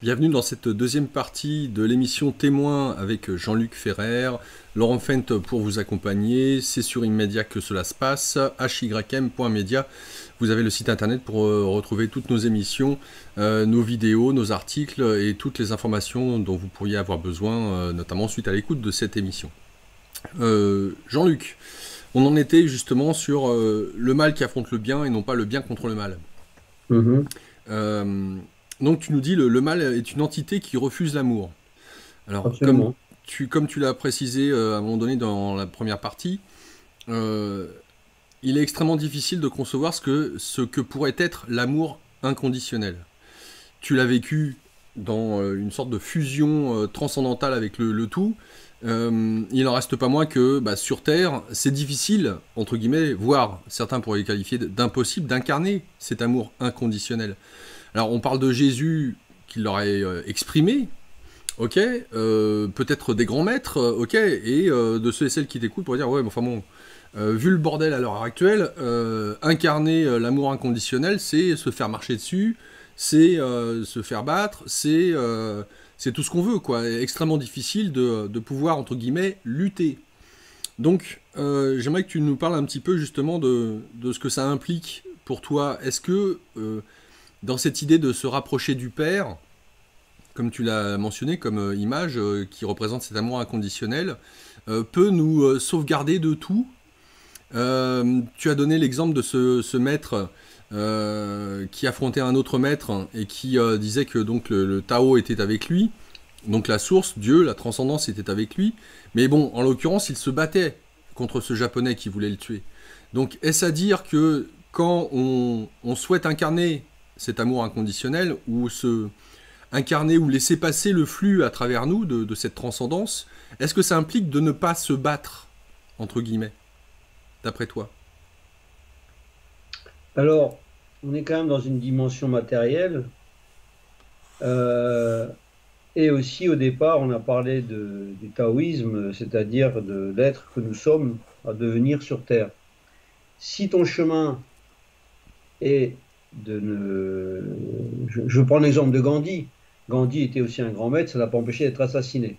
Bienvenue dans cette deuxième partie de l'émission Témoin avec Jean-Luc Ferrer, Laurent Fent pour vous accompagner. C'est sur Immedia que cela se passe, hym.media. Vous avez le site internet pour retrouver toutes nos émissions, nos vidéos, nos articles et toutes les informations dont vous pourriez avoir besoin, notamment suite à l'écoute de cette émission. Jean-Luc, on en était justement sur le mal qui affronte le bien et non pas le bien contre le mal. Donc tu nous dis le mal est une entité qui refuse l'amour. Alors comme tu l'as précisé à un moment donné dans la première partie, il est extrêmement difficile de concevoir ce que pourrait être l'amour inconditionnel. Tu l'as vécu dans une sorte de fusion transcendantale avec le tout. Il n'en reste pas moins que sur Terre, c'est difficile, entre guillemets, voire certains pourraient le qualifier d'impossible, d'incarner cet amour inconditionnel. Alors on parle de Jésus qui l'aurait exprimé, ok, peut-être des grands maîtres, ok, et de ceux et celles qui t'écoutent pour dire ouais, mais enfin bon, vu le bordel à l'heure actuelle, incarner l'amour inconditionnel, c'est se faire marcher dessus, c'est se faire battre, c'est tout ce qu'on veut, quoi. Extrêmement difficile de pouvoir, entre guillemets, lutter. Donc, j'aimerais que tu nous parles un petit peu justement de ce que ça implique pour toi. Est-ce que dans cette idée de se rapprocher du Père, comme tu l'as mentionné comme image qui représente cet amour inconditionnel, peut nous sauvegarder de tout. Tu as donné l'exemple de ce maître qui affrontait un autre maître et qui disait que donc le Tao était avec lui, donc la source, Dieu, la transcendance était avec lui, mais bon, en l'occurrence, il se battait contre ce japonais qui voulait le tuer. Donc, est-ce à dire que quand on souhaite incarner cet amour inconditionnel, ou incarner ou laisser passer le flux à travers nous de cette transcendance, est-ce que ça implique de ne pas se battre, entre guillemets, d'après toi? Alors, on est quand même dans une dimension matérielle. Et aussi, au départ, on a parlé du taoïsme, c'est-à-dire de l'être que nous sommes à devenir sur Terre. Si ton chemin est de ne... Je prends l'exemple de Gandhi. Gandhi était aussi un grand maître, ça ne l'a pas empêché d'être assassiné.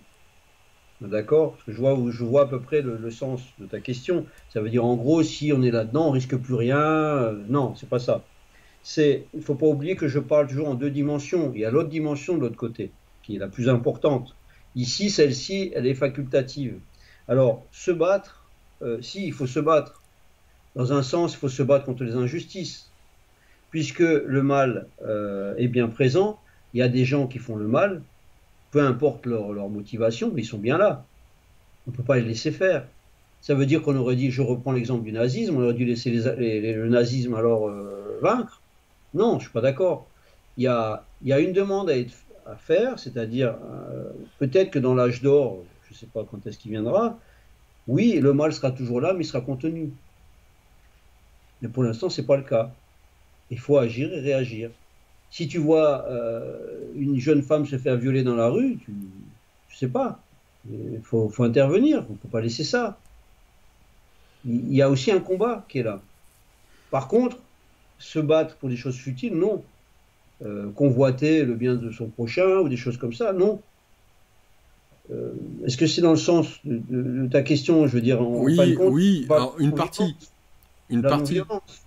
D'accord? Parce que je vois à peu près le sens de ta question. Ça veut dire, en gros, si on est là-dedans, on risque plus rien. Non, c'est pas ça. Il ne faut pas oublier que je parle toujours en deux dimensions. Il y a l'autre dimension de l'autre côté, qui est la plus importante. Ici, celle-ci, elle est facultative. Alors, se battre, si, il faut se battre. Dans un sens, il faut se battre contre les injustices. Puisque le mal est bien présent, il y a des gens qui font le mal, peu importe leur motivation, mais ils sont bien là. On ne peut pas les laisser faire. Ça veut dire qu'on aurait dit, je reprends l'exemple du nazisme, on aurait dû laisser le nazisme alors vaincre. Non, je ne suis pas d'accord. Il y a une demande à faire, c'est-à-dire peut-être que dans l'âge d'or, je ne sais pas quand est-ce qu'il viendra, oui, le mal sera toujours là, mais il sera contenu. Mais pour l'instant, ce n'est pas le cas. Il faut agir et réagir. Si tu vois une jeune femme se faire violer dans la rue, je ne sais pas, il faut intervenir, on ne peut pas laisser ça. Il y a aussi un combat qui est là. Par contre, se battre pour des choses futiles, non. Convoiter le bien de son prochain ou des choses comme ça, non. Est-ce que c'est dans le sens de ta question, je veux dire, en fin de Oui, compte, oui, pas alors une partie, une la partie. non-violence.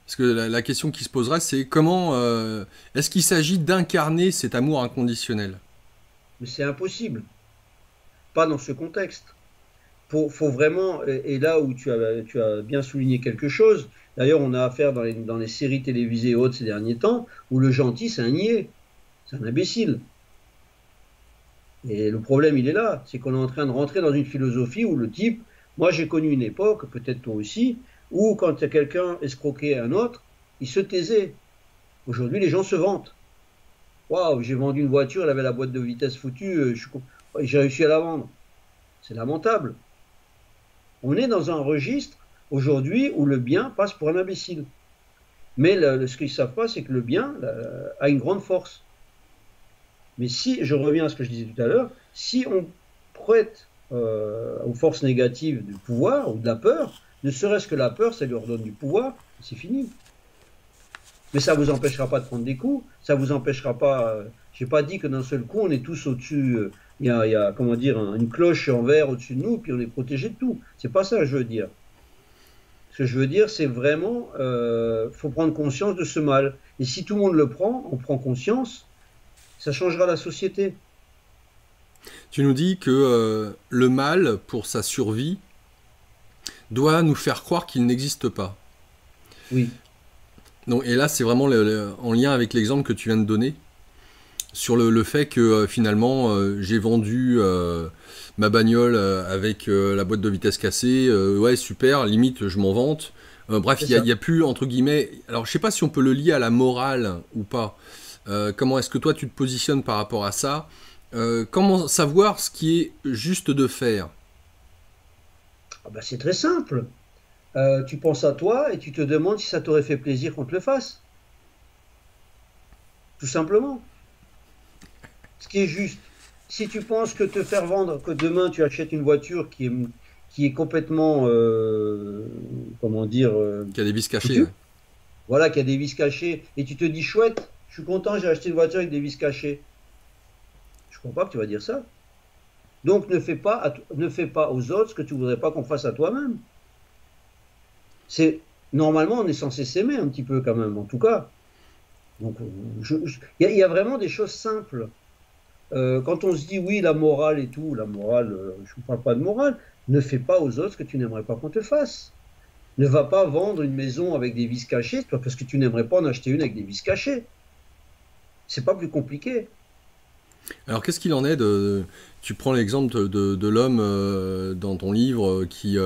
Parce que la question qui se poserait, c'est comment est-ce qu'il s'agit d'incarner cet amour inconditionnel? Mais c'est impossible, pas dans ce contexte. Faut vraiment, et là où tu as bien souligné quelque chose, d'ailleurs on a affaire dans les séries télévisées et autres ces derniers temps, où le gentil c'est un niais, c'est un imbécile. Et le problème il est là, c'est qu'on est en train de rentrer dans une philosophie où le type, moi j'ai connu une époque, peut-être toi aussi, où quand quelqu'un escroquait un autre, il se taisait. Aujourd'hui les gens se vantent. Waouh, j'ai vendu une voiture, elle avait la boîte de vitesse foutue, j'ai réussi à la vendre. C'est lamentable. On est dans un registre aujourd'hui où le bien passe pour un imbécile. Mais ce qu'ils ne savent pas, c'est que le bien a une grande force. Mais si, je reviens à ce que je disais tout à l'heure, si on prête aux forces négatives du pouvoir ou de la peur, ne serait-ce que la peur, ça leur donne du pouvoir, c'est fini. Mais ça ne vous empêchera pas de prendre des coups, ça ne vous empêchera pas. Je n'ai pas dit que d'un seul coup, on est tous au-dessus. Il y a, comment dire, une cloche en verre au-dessus de nous, puis on est protégé de tout. C'est pas ça que je veux dire. Ce que je veux dire, c'est vraiment, faut prendre conscience de ce mal. Et si tout le monde le prend, on prend conscience, ça changera la société. Tu nous dis que le mal, pour sa survie, doit nous faire croire qu'il n'existe pas. Oui. Donc, et là, c'est vraiment en lien avec l'exemple que tu viens de donner, sur le fait que finalement, j'ai vendu ma bagnole avec la boîte de vitesse cassée. Ouais, super, limite, je m'en vante. Bref, il y a plus, entre guillemets... Alors, je sais pas si on peut le lier à la morale ou pas. Comment est-ce que toi, tu te positionnes par rapport à ça? Comment savoir ce qui est juste de faire? Ah ben, c'est très simple. Tu penses à toi et tu te demandes si ça t'aurait fait plaisir qu'on te le fasse. Tout simplement. Ce qui est juste. Si tu penses que te faire vendre, que demain tu achètes une voiture qui est complètement, comment dire, Qu'il y a des vis cachées. foutue, voilà, qui a des vis cachées, et tu te dis chouette, je suis content, j'ai acheté une voiture avec des vis cachées. Je ne comprends pas que tu vas dire ça. Donc ne fais pas aux autres ce que tu ne voudrais pas qu'on fasse à toi-même. Normalement, on est censé s'aimer un petit peu quand même, en tout cas. Donc, il y a vraiment des choses simples. Quand on se dit oui, la morale et tout, la morale, je ne parle pas de morale, ne fais pas aux autres ce que tu n'aimerais pas qu'on te fasse. Ne va pas vendre une maison avec des vis cachées parce que tu n'aimerais pas en acheter une avec des vis cachées. C'est pas plus compliqué. Alors, qu'est-ce qu'il en est Tu prends l'exemple de l'homme dans ton livre qui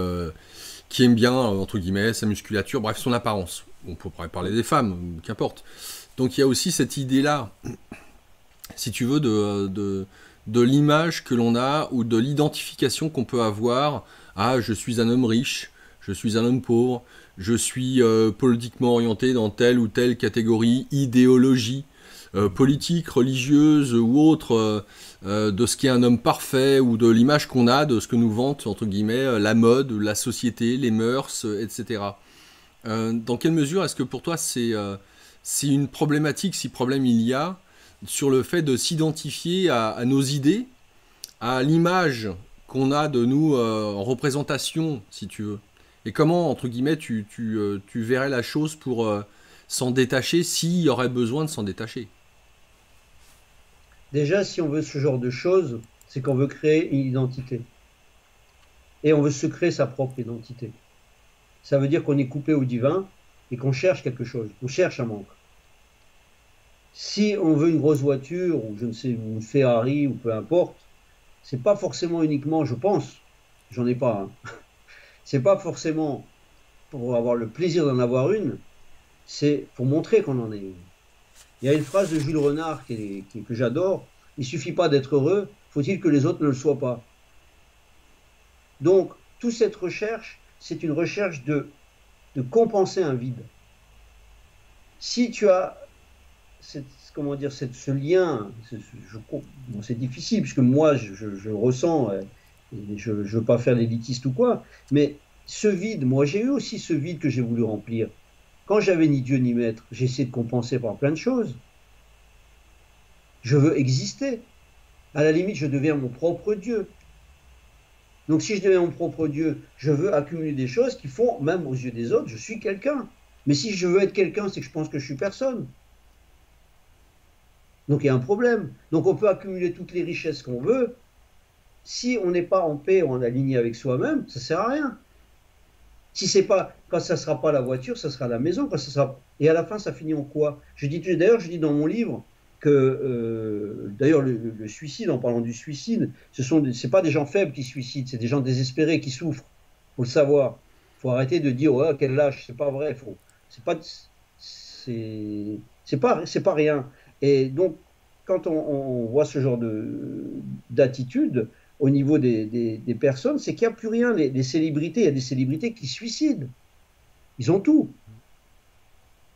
aime bien, entre guillemets, sa musculature, bref, son apparence. On pourrait parler des femmes, qu'importe. Donc, il y a aussi cette idée-là, si tu veux, de l'image que l'on a ou de l'identification qu'on peut avoir à je suis un homme riche, je suis un homme pauvre, je suis politiquement orienté dans telle ou telle catégorie, idéologie politique, religieuse ou autre, de ce qu'est un homme parfait ou de l'image qu'on a de ce que nous vante, entre guillemets, la mode, la société, les mœurs, etc. Dans quelle mesure est-ce que pour toi c'est une problématique, si problème il y a, sur le fait de s'identifier à nos idées, à l'image qu'on a de nous en représentation, si tu veux. Et comment, entre guillemets, tu verrais la chose pour s'en détacher s'il y aurait besoin de s'en détacher? Déjà, si on veut ce genre de choses, c'est qu'on veut créer une identité. Et on veut se créer sa propre identité. Ça veut dire qu'on est coupé au divin et qu'on cherche quelque chose. On cherche un manque. Si on veut une grosse voiture, ou je ne sais, une Ferrari, ou peu importe, c'est pas forcément uniquement, je pense, j'en ai pas, hein, c'est pas forcément pour avoir le plaisir d'en avoir une, c'est pour montrer qu'on en est une. Il y a une phrase de Jules Renard que j'adore, il suffit pas d'être heureux, faut-il que les autres ne le soient pas. Donc, toute cette recherche, c'est une recherche de compenser un vide. Si tu as comment dire, ce lien, c'est difficile, puisque moi, je ressens, et je ne veux pas faire l'élitiste ou quoi, mais ce vide, moi, j'ai eu aussi ce vide que j'ai voulu remplir. Quand j'avais ni Dieu ni maître, j'ai essayé de compenser par plein de choses. Je veux exister. À la limite, je deviens mon propre Dieu. Donc, si je deviens mon propre Dieu, je veux accumuler des choses qui font, même aux yeux des autres, je suis quelqu'un. Mais si je veux être quelqu'un, c'est que je pense que je suis personne. Donc il y a un problème. Donc on peut accumuler toutes les richesses qu'on veut. Si on n'est pas en paix ou en aligné avec soi-même, ça ne sert à rien. Si c'est pas, quand ça ne sera pas la voiture, ça sera la maison. Quand ça sera... Et à la fin, ça finit en quoi? D'ailleurs, je dis dans mon livre que, d'ailleurs, le suicide, en parlant du suicide, c'est pas des gens faibles qui suicident, c'est des gens désespérés qui souffrent. Il faut le savoir. Il faut arrêter de dire, oh, quel lâche, c'est pas vrai. C'est pas rien. Et donc, quand on voit ce genre d'attitude au niveau des personnes, c'est qu'il n'y a plus rien. Les célébrités, il y a des célébrités qui se suicident. Ils ont tout.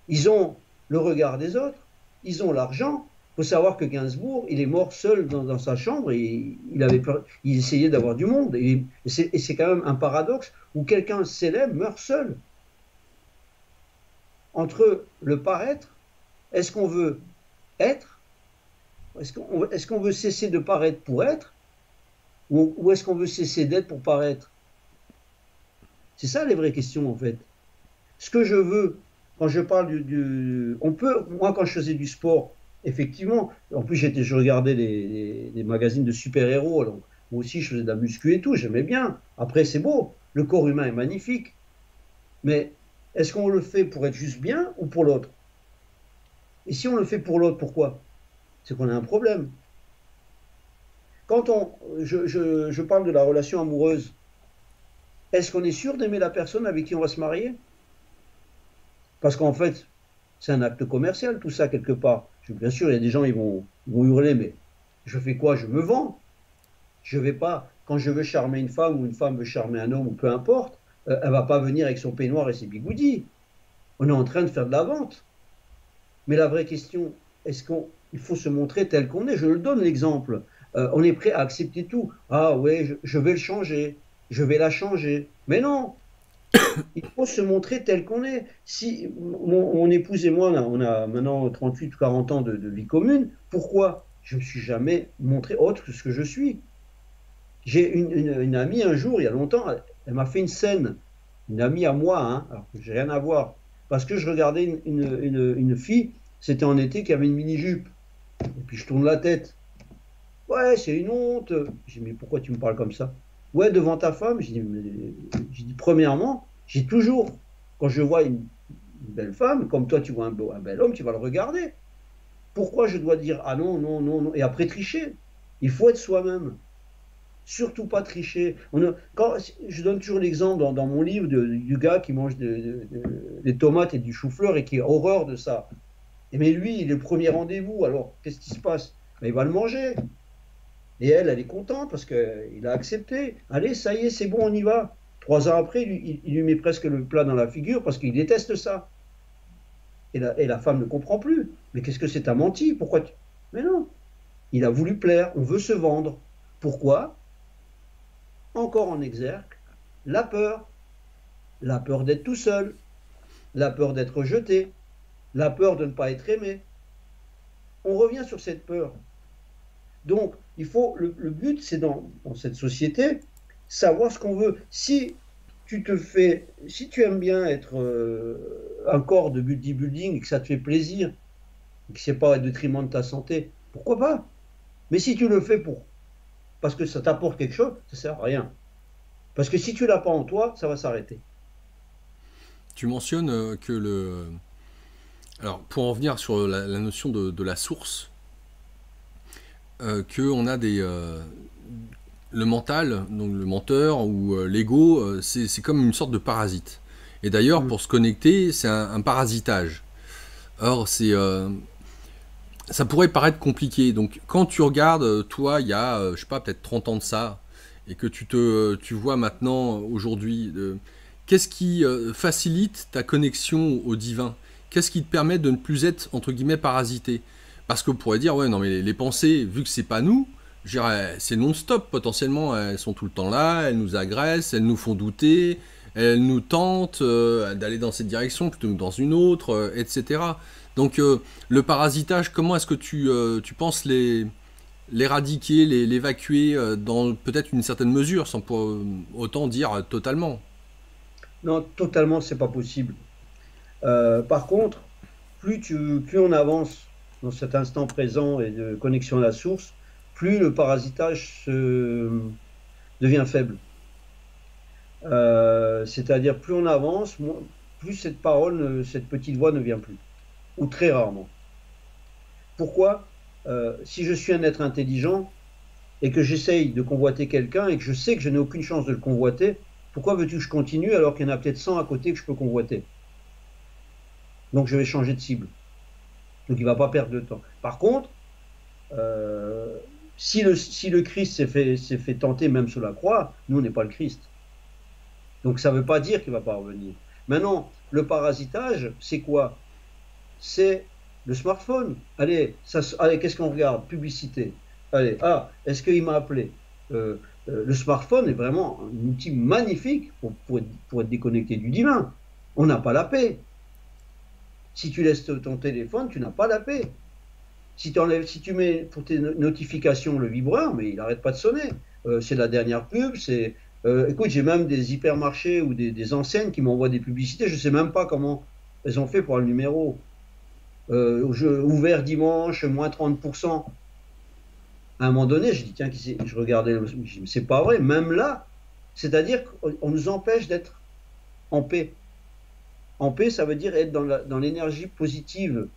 Ils ont le regard des autres, ils ont l'argent. Il faut savoir que Gainsbourg, il est mort seul dans sa chambre et il essayait d'avoir du monde. Et c'est quand même un paradoxe où quelqu'un célèbre meurt seul. Entre le paraître Est-ce qu'on veut être? Est-ce qu'on veut cesser de paraître pour être? Ou est-ce qu'on veut cesser d'être pour paraître? C'est ça les vraies questions en fait. Ce que je veux, quand je parle moi quand je faisais du sport, effectivement, en plus je regardais les magazines de super-héros, alors moi aussi je faisais de la muscu et tout, j'aimais bien. Après c'est beau, le corps humain est magnifique, mais est-ce qu'on le fait pour être juste bien ou pour l'autre? Et si on le fait pour l'autre, pourquoi? C'est qu'on a un problème. Quand je parle de la relation amoureuse, est-ce qu'on est sûr d'aimer la personne avec qui on va se marier? Parce qu'en fait, c'est un acte commercial, tout ça, quelque part. Bien sûr, il y a des gens, ils vont hurler, mais je fais quoi? Je me vends. Je vais pas, quand je veux charmer une femme ou une femme veut charmer un homme ou peu importe, elle va pas venir avec son peignoir et ses bigoudis. On est en train de faire de la vente. Mais la vraie question, il faut se montrer tel qu'on est? Je le donne l'exemple. On est prêt à accepter tout. Ah ouais, je vais le changer. Je vais la changer. Mais non, il faut se montrer tel qu'on est. Si mon épouse et moi, on a maintenant 38 ou 40 ans de vie commune, pourquoi je ne me suis jamais montré autre que ce que je suis? J'ai une amie un jour, il y a longtemps, elle m'a fait une scène, une amie à moi, hein, alors que j'ai rien à voir, parce que je regardais une fille, c'était en été, qui avait une mini-jupe. Et puis je tourne la tête. Ouais, c'est une honte. J'ai dit, mais pourquoi tu me parles comme ça? Ouais, devant ta femme. J'ai dit, premièrement, j'ai toujours, quand je vois une belle femme, comme toi tu vois un bel homme, tu vas le regarder. Pourquoi je dois dire, ah non, non, non, non, et après tricher? Il faut être soi-même. Surtout pas tricher. Je donne toujours l'exemple dans mon livre du gars qui mange des tomates et du chou-fleur et qui a horreur de ça. Mais lui, il est le premier rendez-vous, alors qu'est-ce qui se passe? Ben, il va le manger. Et elle est contente parce qu'il a accepté. Allez, ça y est, c'est bon, on y va. 3 ans après, il lui met presque le plat dans la figure parce qu'il déteste ça. Et la femme ne comprend plus. Mais qu'est-ce que c'est, t'as menti? Pourquoi tu... Mais non, il a voulu plaire, on veut se vendre. Pourquoi? Encore en exergue, la peur. La peur d'être tout seul, la peur d'être rejeté, la peur de ne pas être aimé. On revient sur cette peur. Donc, le but, c'est dans cette société, savoir ce qu'on veut. Si tu aimes bien être un corps de bodybuilding et que ça te fait plaisir, et que c'est pas au détriment de ta santé, pourquoi pas? Mais si tu le fais parce que ça t'apporte quelque chose, ça sert à rien. Parce que si tu l'as pas en toi, ça va s'arrêter. Tu mentionnes que Alors, pour en venir sur la notion de la source, qu'on a le mental, donc le menteur ou l'ego, c'est comme une sorte de parasite. Et d'ailleurs, pour se connecter, c'est un parasitage. Or, ça pourrait paraître compliqué. Donc, quand tu regardes, toi, il y a, je sais pas, peut-être 30 ans de ça, et que tu vois maintenant, aujourd'hui, qu'est-ce qui facilite ta connexion au divin? Qu'est-ce qui te permet de ne plus être, entre guillemets, parasité? Parce qu'on pourrait dire, ouais, non, mais les pensées, vu que c'est pas nous, je dirais, c'est non-stop potentiellement, elles sont tout le temps là, elles nous agressent, elles nous font douter, elles nous tentent d'aller dans cette direction plutôt que dans une autre, etc. Donc le parasitage, comment est-ce que tu penses l'éradiquer, l'évacuer dans peut-être une certaine mesure, sans pour autant dire totalement? Non, totalement, c'est pas possible. Par contre, plus on avance dans cet instant présent et de connexion à la source, plus le parasitage devient faible. C'est-à-dire, plus on avance, plus cette parole, cette petite voix ne vient plus, ou très rarement. Pourquoi? Si je suis un être intelligent et que j'essaye de convoiter quelqu'un et que je sais que je n'ai aucune chance de le convoiter, pourquoi veux-tu que je continue alors qu'il y en a peut-être 100 à côté que je peux convoiter? Donc je vais changer de cible. Donc il ne va pas perdre de temps. Par contre, si le Christ s'est fait tenter même sous la croix, nous on n'est pas le Christ. Donc ça ne veut pas dire qu'il ne va pas revenir. Maintenant, le parasitage, c'est quoi? C'est le smartphone. Allez, qu'est-ce qu'on regarde? Publicité. Allez, est-ce qu'il m'a appelé? Le smartphone est vraiment un outil magnifique pour être déconnecté du divin. On n'a pas la paix. Si tu laisses ton téléphone, tu n'as pas la paix. Si tu mets pour tes notifications le vibreur, mais il n'arrête pas de sonner. C'est la dernière pub, écoute, j'ai même des hypermarchés ou des enseignes qui m'envoient des publicités, je ne sais même pas comment elles ont fait pour le numéro. Ouvert dimanche, moins 30%. À un moment donné, je dis, tiens, je regardais, je dis, mais c'est pas vrai, même là, c'est-à-dire qu'on nous empêche d'être en paix. En paix, ça veut dire être dans l'énergie positive,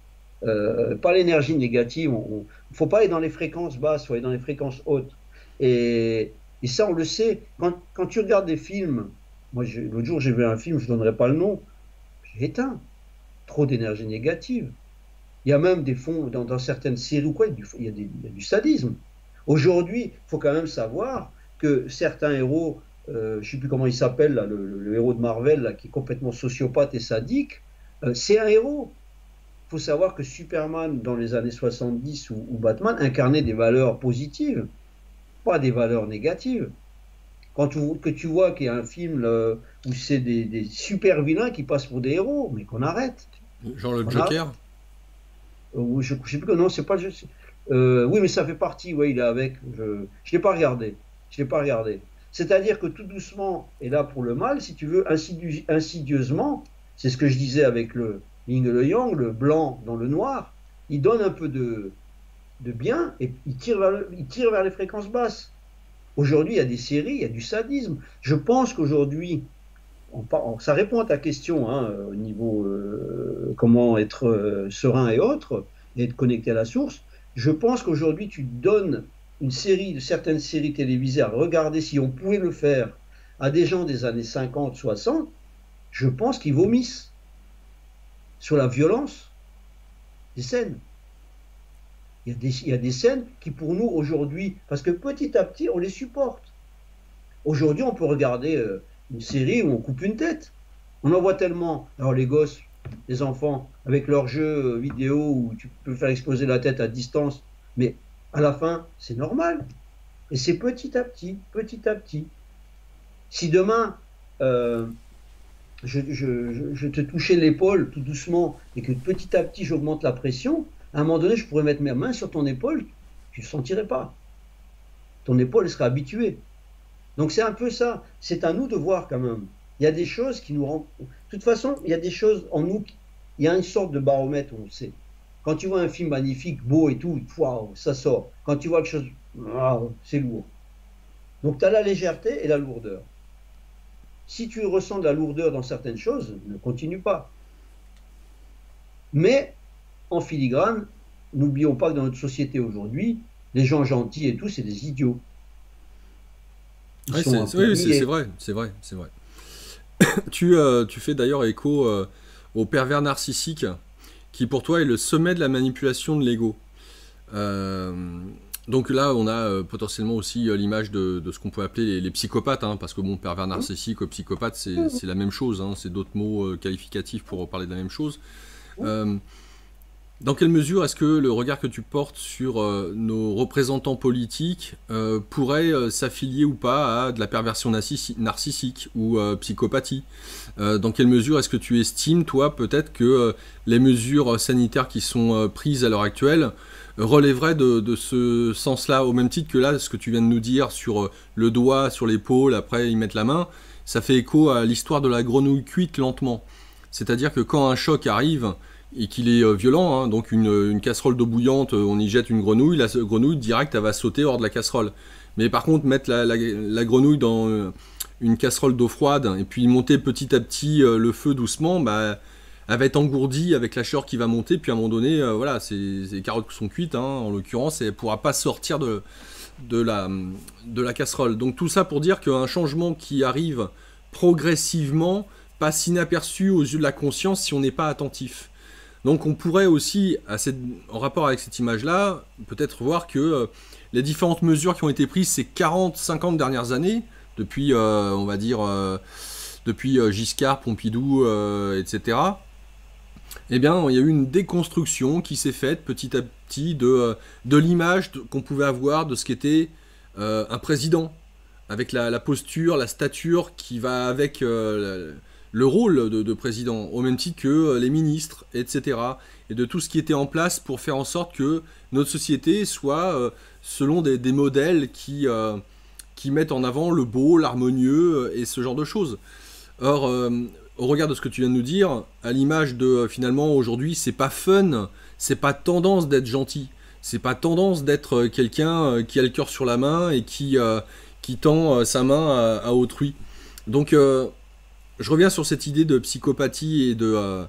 pas l'énergie négative. Il ne faut pas aller dans les fréquences basses, il faut aller dans les fréquences hautes. Et ça, on le sait. Quand tu regardes des films, moi, l'autre jour, j'ai vu un film, je ne donnerai pas le nom, j'ai éteint. Trop d'énergie négative. Il y a même des fonds dans certaines séries ou quoi, il y a du sadisme. Aujourd'hui, il faut quand même savoir que certains héros, je ne sais plus comment il s'appelle, le héros de Marvel, là, qui est complètement sociopathe et sadique, c'est un héros. Il faut savoir que Superman, dans les années 70 ou Batman, incarnait des valeurs positives, pas des valeurs négatives. Que tu vois qu'il y a un film où c'est des super vilains qui passent pour des héros, mais qu'on arrête. Genre le Joker. Je ne sais plus que non, c'est pas le jeu. Oui, mais ça fait partie, oui, il est avec. Je ne l'ai pas regardé. Je l'ai pas regardé. C'est-à-dire que tout doucement, et là pour le mal, si tu veux, insidieusement, c'est ce que je disais avec le yin et le yang, le blanc dans le noir, il donne un peu de bien et il tire vers les fréquences basses. Aujourd'hui, il y a des séries, il y a du sadisme. Je pense qu'aujourd'hui, ça répond à ta question, hein, au niveau comment être serein et autres, et être connecté à la source. Je pense qu'aujourd'hui, tu donnes certaines séries télévisées à regarder, si on pouvait le faire, à des gens des années 50, 60, je pense qu'ils vomissent sur la violence des scènes. Il y a des scènes qui, pour nous, aujourd'hui, parce que petit à petit, on les supporte. Aujourd'hui, on peut regarder une série où on coupe une tête. On en voit tellement. Alors les gosses, les enfants, avec leurs jeux vidéo où tu peux faire exploser la tête à distance, mais à la fin, c'est normal. Et c'est petit à petit, petit à petit. Si demain, je te touchais l'épaule tout doucement et que petit à petit, j'augmente la pression, à un moment donné, je pourrais mettre mes mains sur ton épaule, tu ne le sentirais pas. Ton épaule serait habituée. Donc c'est un peu ça. C'est à nous de voir quand même. Il y a des choses qui nous rendent... De toute façon, il y a des choses en nous... Il y a une sorte de baromètre, on le sait. Quand tu vois un film magnifique, beau et tout, waouh, ça sort. Quand tu vois quelque chose... Waouh, c'est lourd. Donc tu as la légèreté et la lourdeur. Si tu ressens de la lourdeur dans certaines choses, ne continue pas. Mais, en filigrane, n'oublions pas que dans notre société aujourd'hui, les gens gentils et tout, c'est des idiots. Oui, c'est vrai, c'est vrai, c'est vrai. Tu fais d'ailleurs écho au pervers narcissique, qui pour toi est le sommet de la manipulation de l'ego. Donc là, on a potentiellement aussi l'image de ce qu'on peut appeler les psychopathes, hein, parce que bon, pervers narcissique ou psychopathe, c'est la même chose, hein, c'est d'autres mots qualificatifs pour parler de la même chose. Dans quelle mesure est-ce que le regard que tu portes sur nos représentants politiques pourrait s'affilier ou pas à de la perversion narcissique ou psychopathie? Dans quelle mesure est-ce que tu estimes, toi, peut-être que les mesures sanitaires qui sont prises à l'heure actuelle relèveraient de ce sens-là, au même titre que là, ce que tu viens de nous dire sur le doigt, sur l'épaule, après y mettre la main, ça fait écho à l'histoire de la grenouille cuite lentement. C'est-à-dire que quand un choc arrive et qu'il est violent, hein, donc une casserole d'eau bouillante, on y jette une grenouille, la grenouille direct elle va sauter hors de la casserole. Mais par contre mettre la grenouille dans une casserole d'eau froide et puis monter petit à petit le feu doucement, bah, elle va être engourdie avec la chaleur qui va monter, puis à un moment donné, voilà, les carottes sont cuites, hein, en l'occurrence, et elle ne pourra pas sortir de la casserole. Donc tout ça pour dire qu'un changement qui arrive progressivement passe inaperçu aux yeux de la conscience si on n'est pas attentif. Donc on pourrait aussi, en rapport avec cette image-là, peut-être voir que les différentes mesures qui ont été prises ces 40-50 dernières années, depuis, on va dire, depuis Giscard, Pompidou, etc., eh bien, il y a eu une déconstruction qui s'est faite petit à petit de l'image qu'on pouvait avoir de ce qu'était un président, avec la posture, la stature qui va avec le le rôle de président, au même titre que les ministres, etc. Et de tout ce qui était en place pour faire en sorte que notre société soit selon des modèles qui mettent en avant le beau, l'harmonieux et ce genre de choses. Or, au regard de ce que tu viens de nous dire, à l'image de finalement aujourd'hui, c'est pas fun, c'est pas tendance d'être gentil, c'est pas tendance d'être quelqu'un qui a le cœur sur la main et qui tend sa main à autrui. Donc, je reviens sur cette idée de psychopathie et de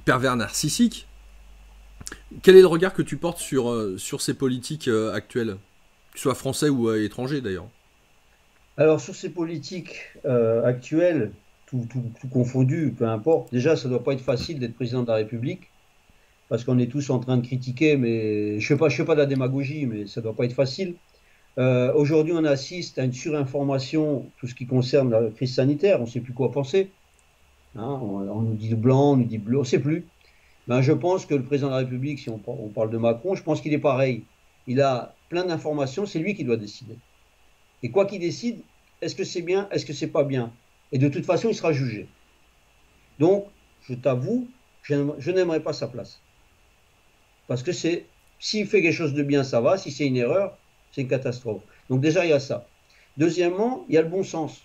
pervers narcissique. Quel est le regard que tu portes sur ces politiques actuelles, que ce soit français ou étrangers d'ailleurs? Alors, sur ces politiques actuelles, tout confondu, peu importe, déjà, ça ne doit pas être facile d'être président de la République, parce qu'on est tous en train de critiquer, mais je fais pas de la démagogie, mais ça ne doit pas être facile. Aujourd'hui, on assiste à une surinformation, tout ce qui concerne la crise sanitaire, on ne sait plus quoi penser. Hein, on nous dit blanc, on nous dit bleu, on ne sait plus. Ben, je pense que le président de la République, si on parle de Macron, je pense qu'il est pareil. Il a plein d'informations, c'est lui qui doit décider. Et quoi qu'il décide, est-ce que c'est bien, est-ce que c'est pas bien? Et de toute façon, il sera jugé. Donc, je t'avoue, je n'aimerais pas sa place. Parce que s'il fait quelque chose de bien, ça va. Si c'est une erreur, c'est une catastrophe. Donc déjà, il y a ça. Deuxièmement, il y a le bon sens.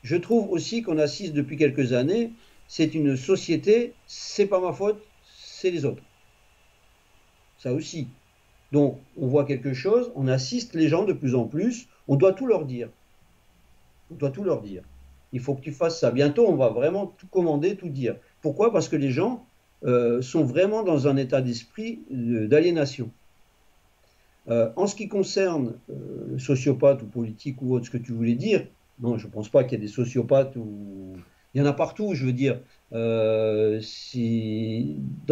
Je trouve aussi qu'on assiste depuis quelques années, c'est une société, c'est pas ma faute, c'est les autres. Ça aussi. Donc, on voit quelque chose, on assiste les gens de plus en plus, on doit tout leur dire. On doit tout leur dire. Il faut que tu fasses ça. Bientôt, on va vraiment tout commander, tout dire. Pourquoi? Parce que les gens sont vraiment dans un état d'esprit d'aliénation. En ce qui concerne sociopathe ou politique ou autre, ce que tu voulais dire, non, je ne pense pas qu'il y ait des sociopathes ou... Il y en a partout, je veux dire. Dans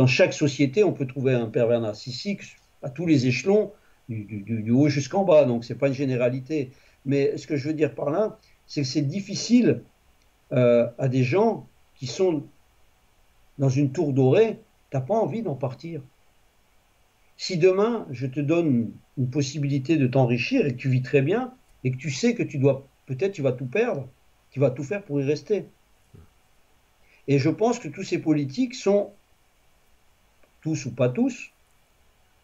chaque société, on peut trouver un pervers narcissique à tous les échelons, du haut jusqu'en bas, donc ce n'est pas une généralité. Mais ce que je veux dire par là, c'est que c'est difficile à des gens qui sont dans une tour dorée, tu n'as pas envie d'en partir. Si demain, je te donne une possibilité de t'enrichir et que tu vis très bien, et que tu sais que peut-être tu vas tout perdre, tu vas tout faire pour y rester. Et je pense que tous ces politiques sont, tous ou pas tous,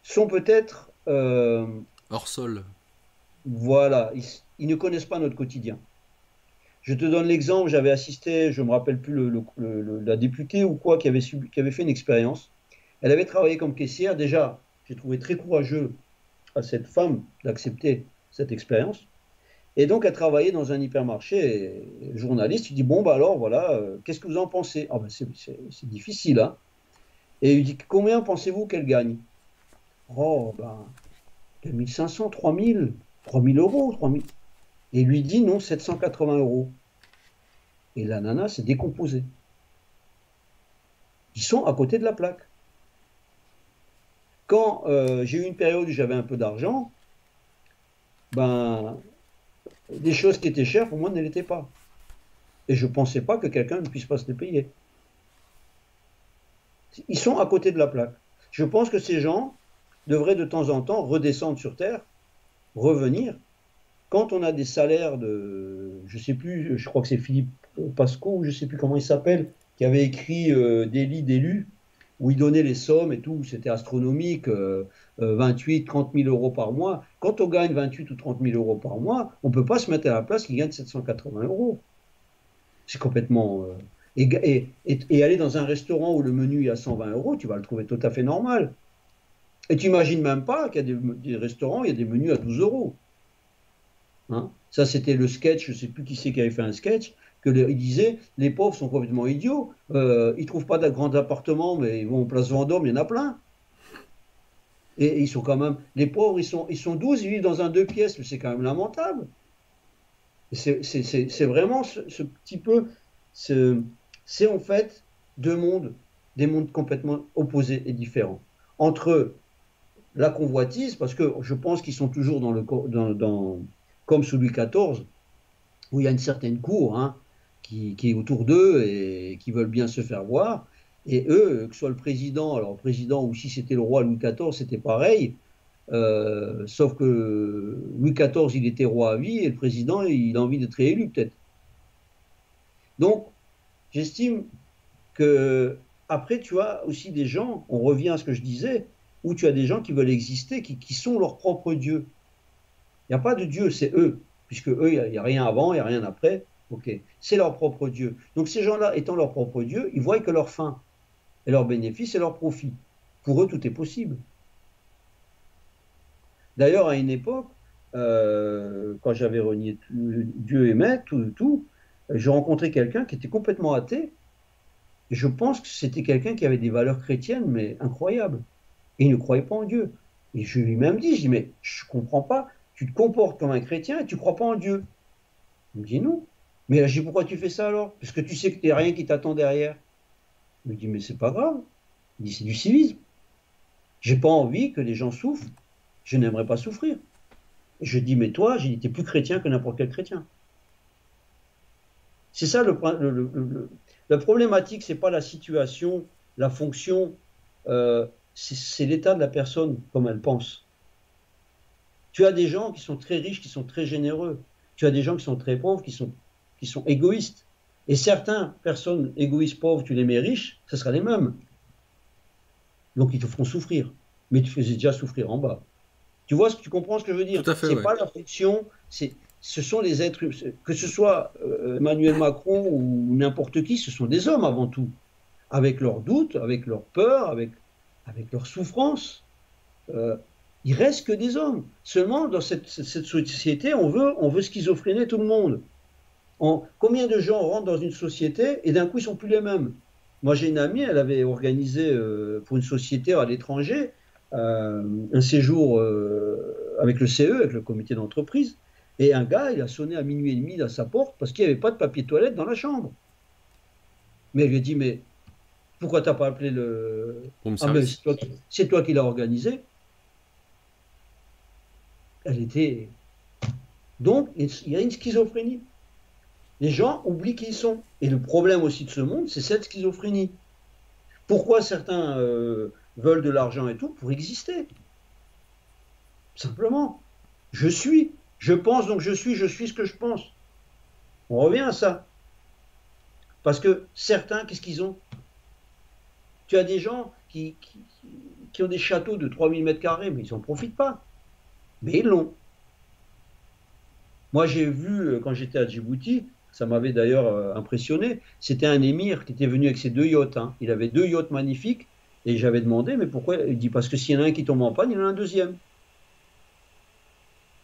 sont peut-être... hors sol. Voilà, ils ne connaissent pas notre quotidien. Je te donne l'exemple, j'avais assisté, je ne me rappelle plus la députée ou quoi, qui avait fait une expérience. Elle avait travaillé comme caissière. Déjà, j'ai trouvé très courageux à cette femme d'accepter cette expérience. Et donc, elle travaillait dans un hypermarché. Et le journaliste, il dit, bon, bah alors, voilà, qu'est-ce que vous en pensez? Ah ben, c'est difficile, hein. Et il dit, combien pensez-vous qu'elle gagne? Oh, ben, 2500, 3000, 3000 euros, 3000. Et il lui dit, non, 780 euros. Et la nana s'est décomposée. Ils sont à côté de la plaque. Quand j'ai eu une période où j'avais un peu d'argent, ben, des choses qui étaient chères, pour moi, ne l'étaient pas. Et je ne pensais pas que quelqu'un ne puisse pas se les payer. Ils sont à côté de la plaque. Je pense que ces gens devraient de temps en temps redescendre sur Terre, revenir. Quand on a des salaires de, je ne sais plus, je crois que c'est Philippe Pasco, je ne sais plus comment il s'appelle, qui avait écrit Délit d'élu, où il donnait les sommes et tout, c'était astronomique, 28, 30 000 euros par mois. Quand on gagne 28 ou 30 000 euros par mois, on ne peut pas se mettre à la place qui gagne 780 euros. C'est complètement... et aller dans un restaurant où le menu est à 120 euros, tu vas le trouver tout à fait normal. Et tu n'imagines même pas qu'il y a des restaurants, il y a des menus à 12 euros. Hein, ça, c'était le sketch, je ne sais plus qui c'est qui avait fait un sketch, il disait, les pauvres sont complètement idiots, ils ne trouvent pas de grands appartements, mais ils vont en place Vendôme, il y en a plein. Et ils sont quand même, les pauvres, ils sont 12, ils vivent dans un 2 pièces, mais c'est quand même lamentable. C'est vraiment ce petit peu, c'est en fait deux mondes, des mondes complètement opposés et différents. Entre la convoitise, parce que je pense qu'ils sont toujours comme sous Louis XIV, où il y a une certaine cour hein, qui est autour d'eux et qui veulent bien se faire voir. Et eux, que ce soit le président, alors le président ou si c'était le roi Louis XIV, c'était pareil. Sauf que Louis XIV, il était roi à vie et le président, il a envie d'être réélu peut-être. Donc, j'estime que, après, tu as aussi des gens, on revient à ce que je disais, où tu as des gens qui veulent exister, qui sont leur propre Dieu. Il n'y a pas de Dieu, c'est eux, puisque eux, il n'y a rien avant, il n'y a rien après. Ok, c'est leur propre Dieu. Donc ces gens-là, étant leur propre Dieu, ils voient que leur fin, et leur bénéfice, et leur profit. Pour eux, tout est possible. D'ailleurs, à une époque, quand j'avais renié Dieu aimait, tout, je rencontrais quelqu'un qui était complètement athée, et je pense que c'était quelqu'un qui avait des valeurs chrétiennes, mais incroyables. Et il ne croyait pas en Dieu. Et je lui ai même dit, je dis, mais je ne comprends pas, tu te comportes comme un chrétien et tu ne crois pas en Dieu. Il me dit non. Mais là, je dis, pourquoi tu fais ça alors? Parce que tu sais que tu n'as rien qui t'attend derrière. Il me dit, mais c'est pas grave. Il dit, c'est du civisme. J'ai pas envie que les gens souffrent. Je n'aimerais pas souffrir. Et je dis, mais toi, j'ai dit, t'es plus chrétien que n'importe quel chrétien. C'est ça la problématique, c'est pas la situation, la fonction, c'est l'état de la personne, comme elle pense. Tu as des gens qui sont très riches, qui sont très généreux. Tu as des gens qui sont très pauvres, qui sont égoïstes. Et certaines personnes égoïstes, pauvres, tu les mets riches, ce sera les mêmes. Donc ils te feront souffrir. Mais tu faisais déjà souffrir en bas. Tu comprends ce que je veux dire? Tout à fait, C'est ouais. pas la fonction, ce sont les êtres, que ce soit Emmanuel Macron ou n'importe qui, ce sont des hommes avant tout, avec leurs doutes, avec leurs peurs, avec leurs souffrances. Euh, il reste que des hommes. Seulement, dans cette société, on veut schizophréner tout le monde. Combien de gens rentrent dans une société et d'un coup, ils sont plus les mêmes? Moi, j'ai une amie, elle avait organisé pour une société à l'étranger un séjour avec le CE, avec le comité d'entreprise. Et un gars, il a sonné à minuit et demi à sa porte parce qu'il n'y avait pas de papier toilette dans la chambre. Mais elle lui a dit, mais pourquoi tu n'as pas appelé le... Room Ah ben, service. c'est toi qui l'as organisé. Elle était... Donc, il y a une schizophrénie. Les gens oublient qui ils sont. Et le problème aussi de ce monde, c'est cette schizophrénie. Pourquoi certains veulent de l'argent et tout? Pour exister. Simplement. Je suis. Je pense, donc je suis ce que je pense. On revient à ça. Parce que certains, qu'est-ce qu'ils ont? Tu as des gens qui ont des châteaux de 3000 mètres carrés, mais ils n'en profitent pas. Mais ils l'ont. Moi, j'ai vu, quand j'étais à Djibouti, ça m'avait d'ailleurs impressionné, c'était un émir qui était venu avec ses 2 yachts. Hein. Il avait 2 yachts magnifiques, et j'avais demandé, mais pourquoi? Il dit, parce que s'il y en a un qui tombe en panne, il y en a un deuxième.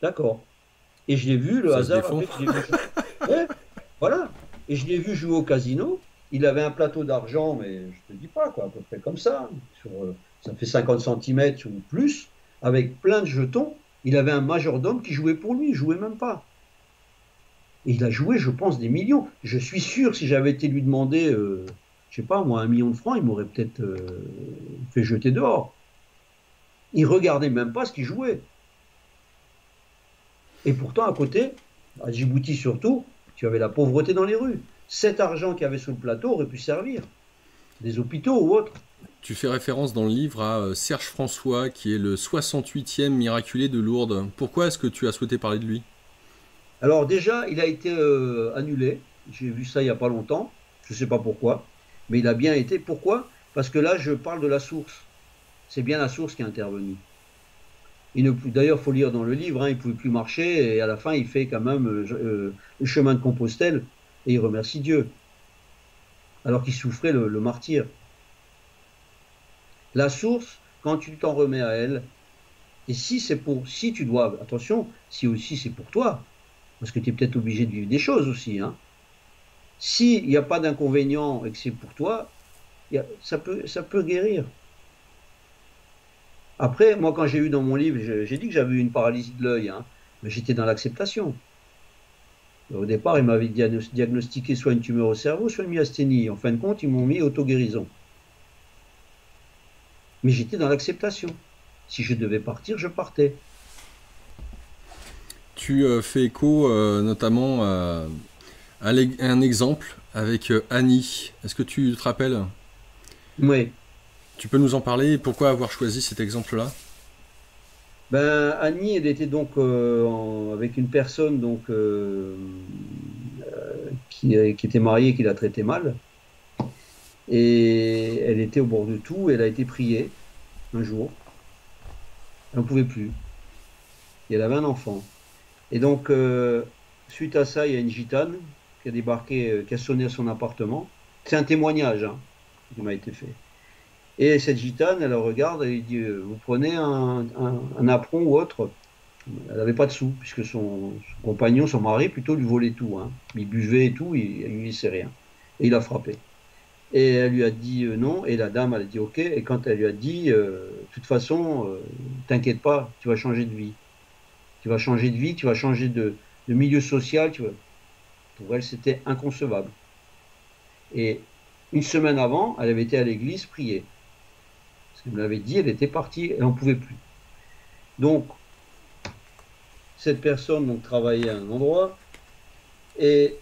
D'accord. Et je l'ai vu, le Ça se hasard a défend. fait que je l'ai vu jouer. Ouais, voilà. Et je l'ai vu jouer au casino. Il avait un plateau d'argent, mais je te dis pas, quoi, à peu près comme ça. Ça fait 50 centimètres ou plus, avec plein de jetons. Il avait un majordome qui jouait pour lui, il jouait même pas. Et il a joué, je pense, des millions. Je suis sûr, si j'avais été lui demander, je sais pas, moi, 1 million de francs, il m'aurait peut-être fait jeter dehors. Il regardait même pas ce qu'il jouait. Et pourtant, à côté, à Djibouti surtout, tu avais la pauvreté dans les rues. Cet argent qu'il y avait sur le plateau aurait pu servir. Des hôpitaux ou autres. Tu fais référence dans le livre à Serge François, qui est le 68e miraculé de Lourdes. Pourquoi est-ce que tu as souhaité parler de lui? Alors déjà, il a été annulé. J'ai vu ça il n'y a pas longtemps. Je ne sais pas pourquoi. Mais il a bien été. Pourquoi? Parce que là, je parle de la source. C'est bien la source qui est intervenue. D'ailleurs, il faut lire dans le livre, hein, il ne pouvait plus marcher et à la fin, il fait quand même le chemin de Compostelle et il remercie Dieu, alors qu'il souffrait le martyre. La source, quand tu t'en remets à elle, et si tu dois, attention, si aussi c'est pour toi, parce que tu es peut-être obligé de vivre des choses aussi, hein. S'il n'y a pas d'inconvénient et que c'est pour toi, ça peut guérir. Après, moi, quand j'ai eu dans mon livre, j'ai dit que j'avais eu une paralysie de l'œil, hein, mais j'étais dans l'acceptation. Au départ, ils m'avaient diagnostiqué soit une tumeur au cerveau, soit une myasthénie. En fin de compte, ils m'ont mis auto-guérison. Mais j'étais dans l'acceptation. Si je devais partir, je partais. Tu fais écho notamment à un exemple avec Annie. Est-ce que tu te rappelles? Oui. Tu peux nous en parler et pourquoi avoir choisi cet exemple-là? Ben, Annie, elle était donc avec une personne donc, qui était mariée et qui l'a traité mal. Et elle était au bord de tout. Elle a été priée un jour. Elle n'en pouvait plus. Et elle avait un enfant. Et donc, suite à ça, il y a une gitane qui a débarqué, qui a sonné à son appartement. C'est un témoignage hein, qui m'a été fait. Et cette gitane, elle le regarde et elle dit vous prenez un apron ou autre. Elle n'avait pas de sous, puisque son compagnon, son mari, plutôt lui volait tout. Hein. Il buvait et tout, il ne lui laissait rien. Et il a frappé. Et elle lui a dit non, et la dame, elle a dit ok. Et quand elle lui a dit de toute façon, t'inquiète pas, tu vas changer de vie. Tu vas changer de vie, tu vas changer de milieu social. Pour elle, c'était inconcevable. Et une semaine avant, elle avait été à l'église prier. Parce qu'elle me l'avait dit, elle était partie, elle n'en pouvait plus. Donc, cette personne donc, travaillait à un endroit et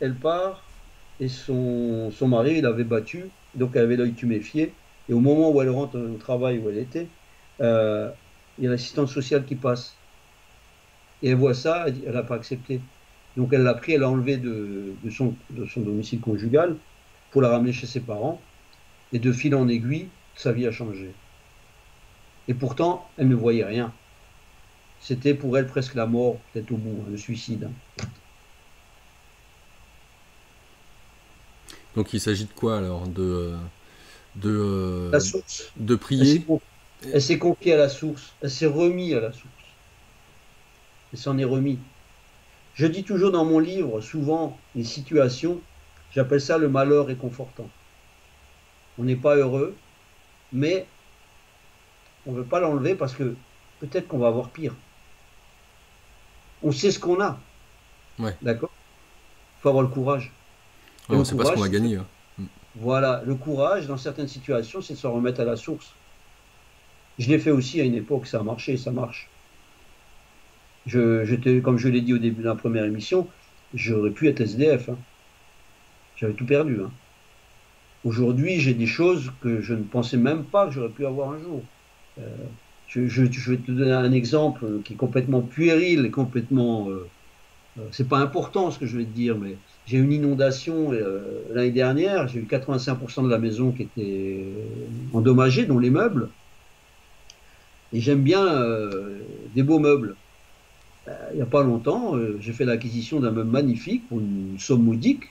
elle part et son mari, il l'avait battu, donc elle avait l'œil tuméfié. Et au moment où elle rentre au travail où elle était, euh, il y a l'assistante sociale qui passe. Et elle voit ça, elle n'a pas accepté. Donc elle l'a pris, elle l'a enlevé de son domicile conjugal pour la ramener chez ses parents. Et de fil en aiguille, sa vie a changé. Et pourtant, elle ne voyait rien. C'était pour elle presque la mort, peut-être au bout, hein, le suicide. Hein. Donc il s'agit de quoi alors? La source, De elle s'est prier? elle s'est confiée à la source, elle s'est remise à la source, elle s'en est remise. Je dis toujours dans mon livre, souvent, les situations, j'appelle ça le malheur réconfortant. On n'est pas heureux, mais on ne veut pas l'enlever parce que peut-être qu'on va avoir pire. On sait ce qu'on a, Ouais. d'accord? Il faut avoir le courage. Ouais, Et on le sait pas ce qu'on courage, va gagner. Hein. voilà, le courage, dans certaines situations, c'est de s'en remettre à la source. Je l'ai fait aussi à une époque, ça a marché, ça marche. Comme je l'ai dit au début de la première émission, j'aurais pu être SDF. Hein. J'avais tout perdu. Hein. Aujourd'hui, j'ai des choses que je ne pensais même pas que j'aurais pu avoir un jour. Euh, je vais te donner un exemple qui est complètement puéril et complètement. C'est pas important ce que je vais te dire, mais j'ai eu une inondation l'année dernière. J'ai eu 85% de la maison qui était endommagée, dont les meubles. Et j'aime bien des beaux meubles. Il n'y a pas longtemps, j'ai fait l'acquisition d'un meuble magnifique pour une somme modique